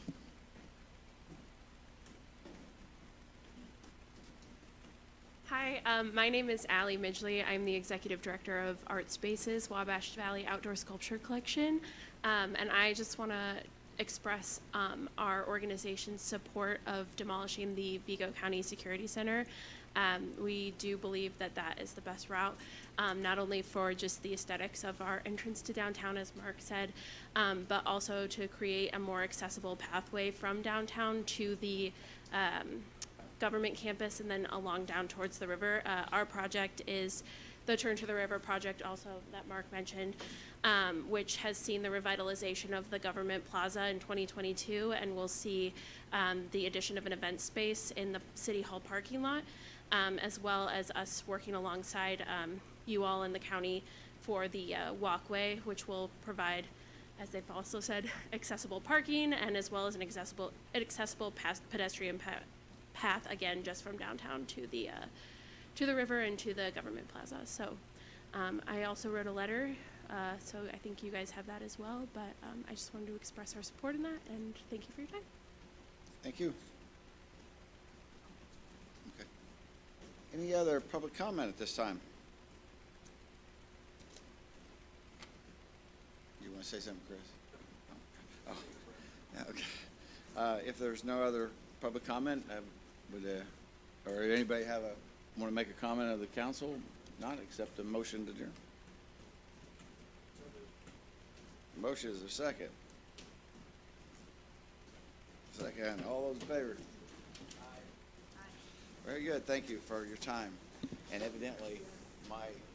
Hi, my name is Allie Midgley. I'm the Executive Director of Art Spaces, Wabash Valley Outdoor Sculpture Collection. And I just want to express our organization's support of demolishing the Vigo County Security Center. We do believe that that is the best route, not only for just the aesthetics of our entrance to downtown, as Mark said, but also to create a more accessible pathway from downtown to the government campus and then along down towards the river. Our project is the Turn to the River project, also that Mark mentioned, which has seen the revitalization of the government plaza in 2022, and we'll see the addition of an event space in the City Hall parking lot. as well as us working alongside you all in the county for the walkway, which will provide, as they've also said, accessible parking and as well as an accessible pedestrian path, again, just from downtown to the river and to the government plaza. So I also wrote a letter, so I think you guys have that as well, but I just wanted to express our support in that, and thank you for your time. Thank you. Okay. Any other public comment at this time? You want to say something, Chris? Oh, yeah, okay. If there's no other public comment, or anybody want to make a comment of the council? Not accept a motion to adjourn. Motion is a second. Second. All those in favor? Very good. Thank you for your time. And evidently, my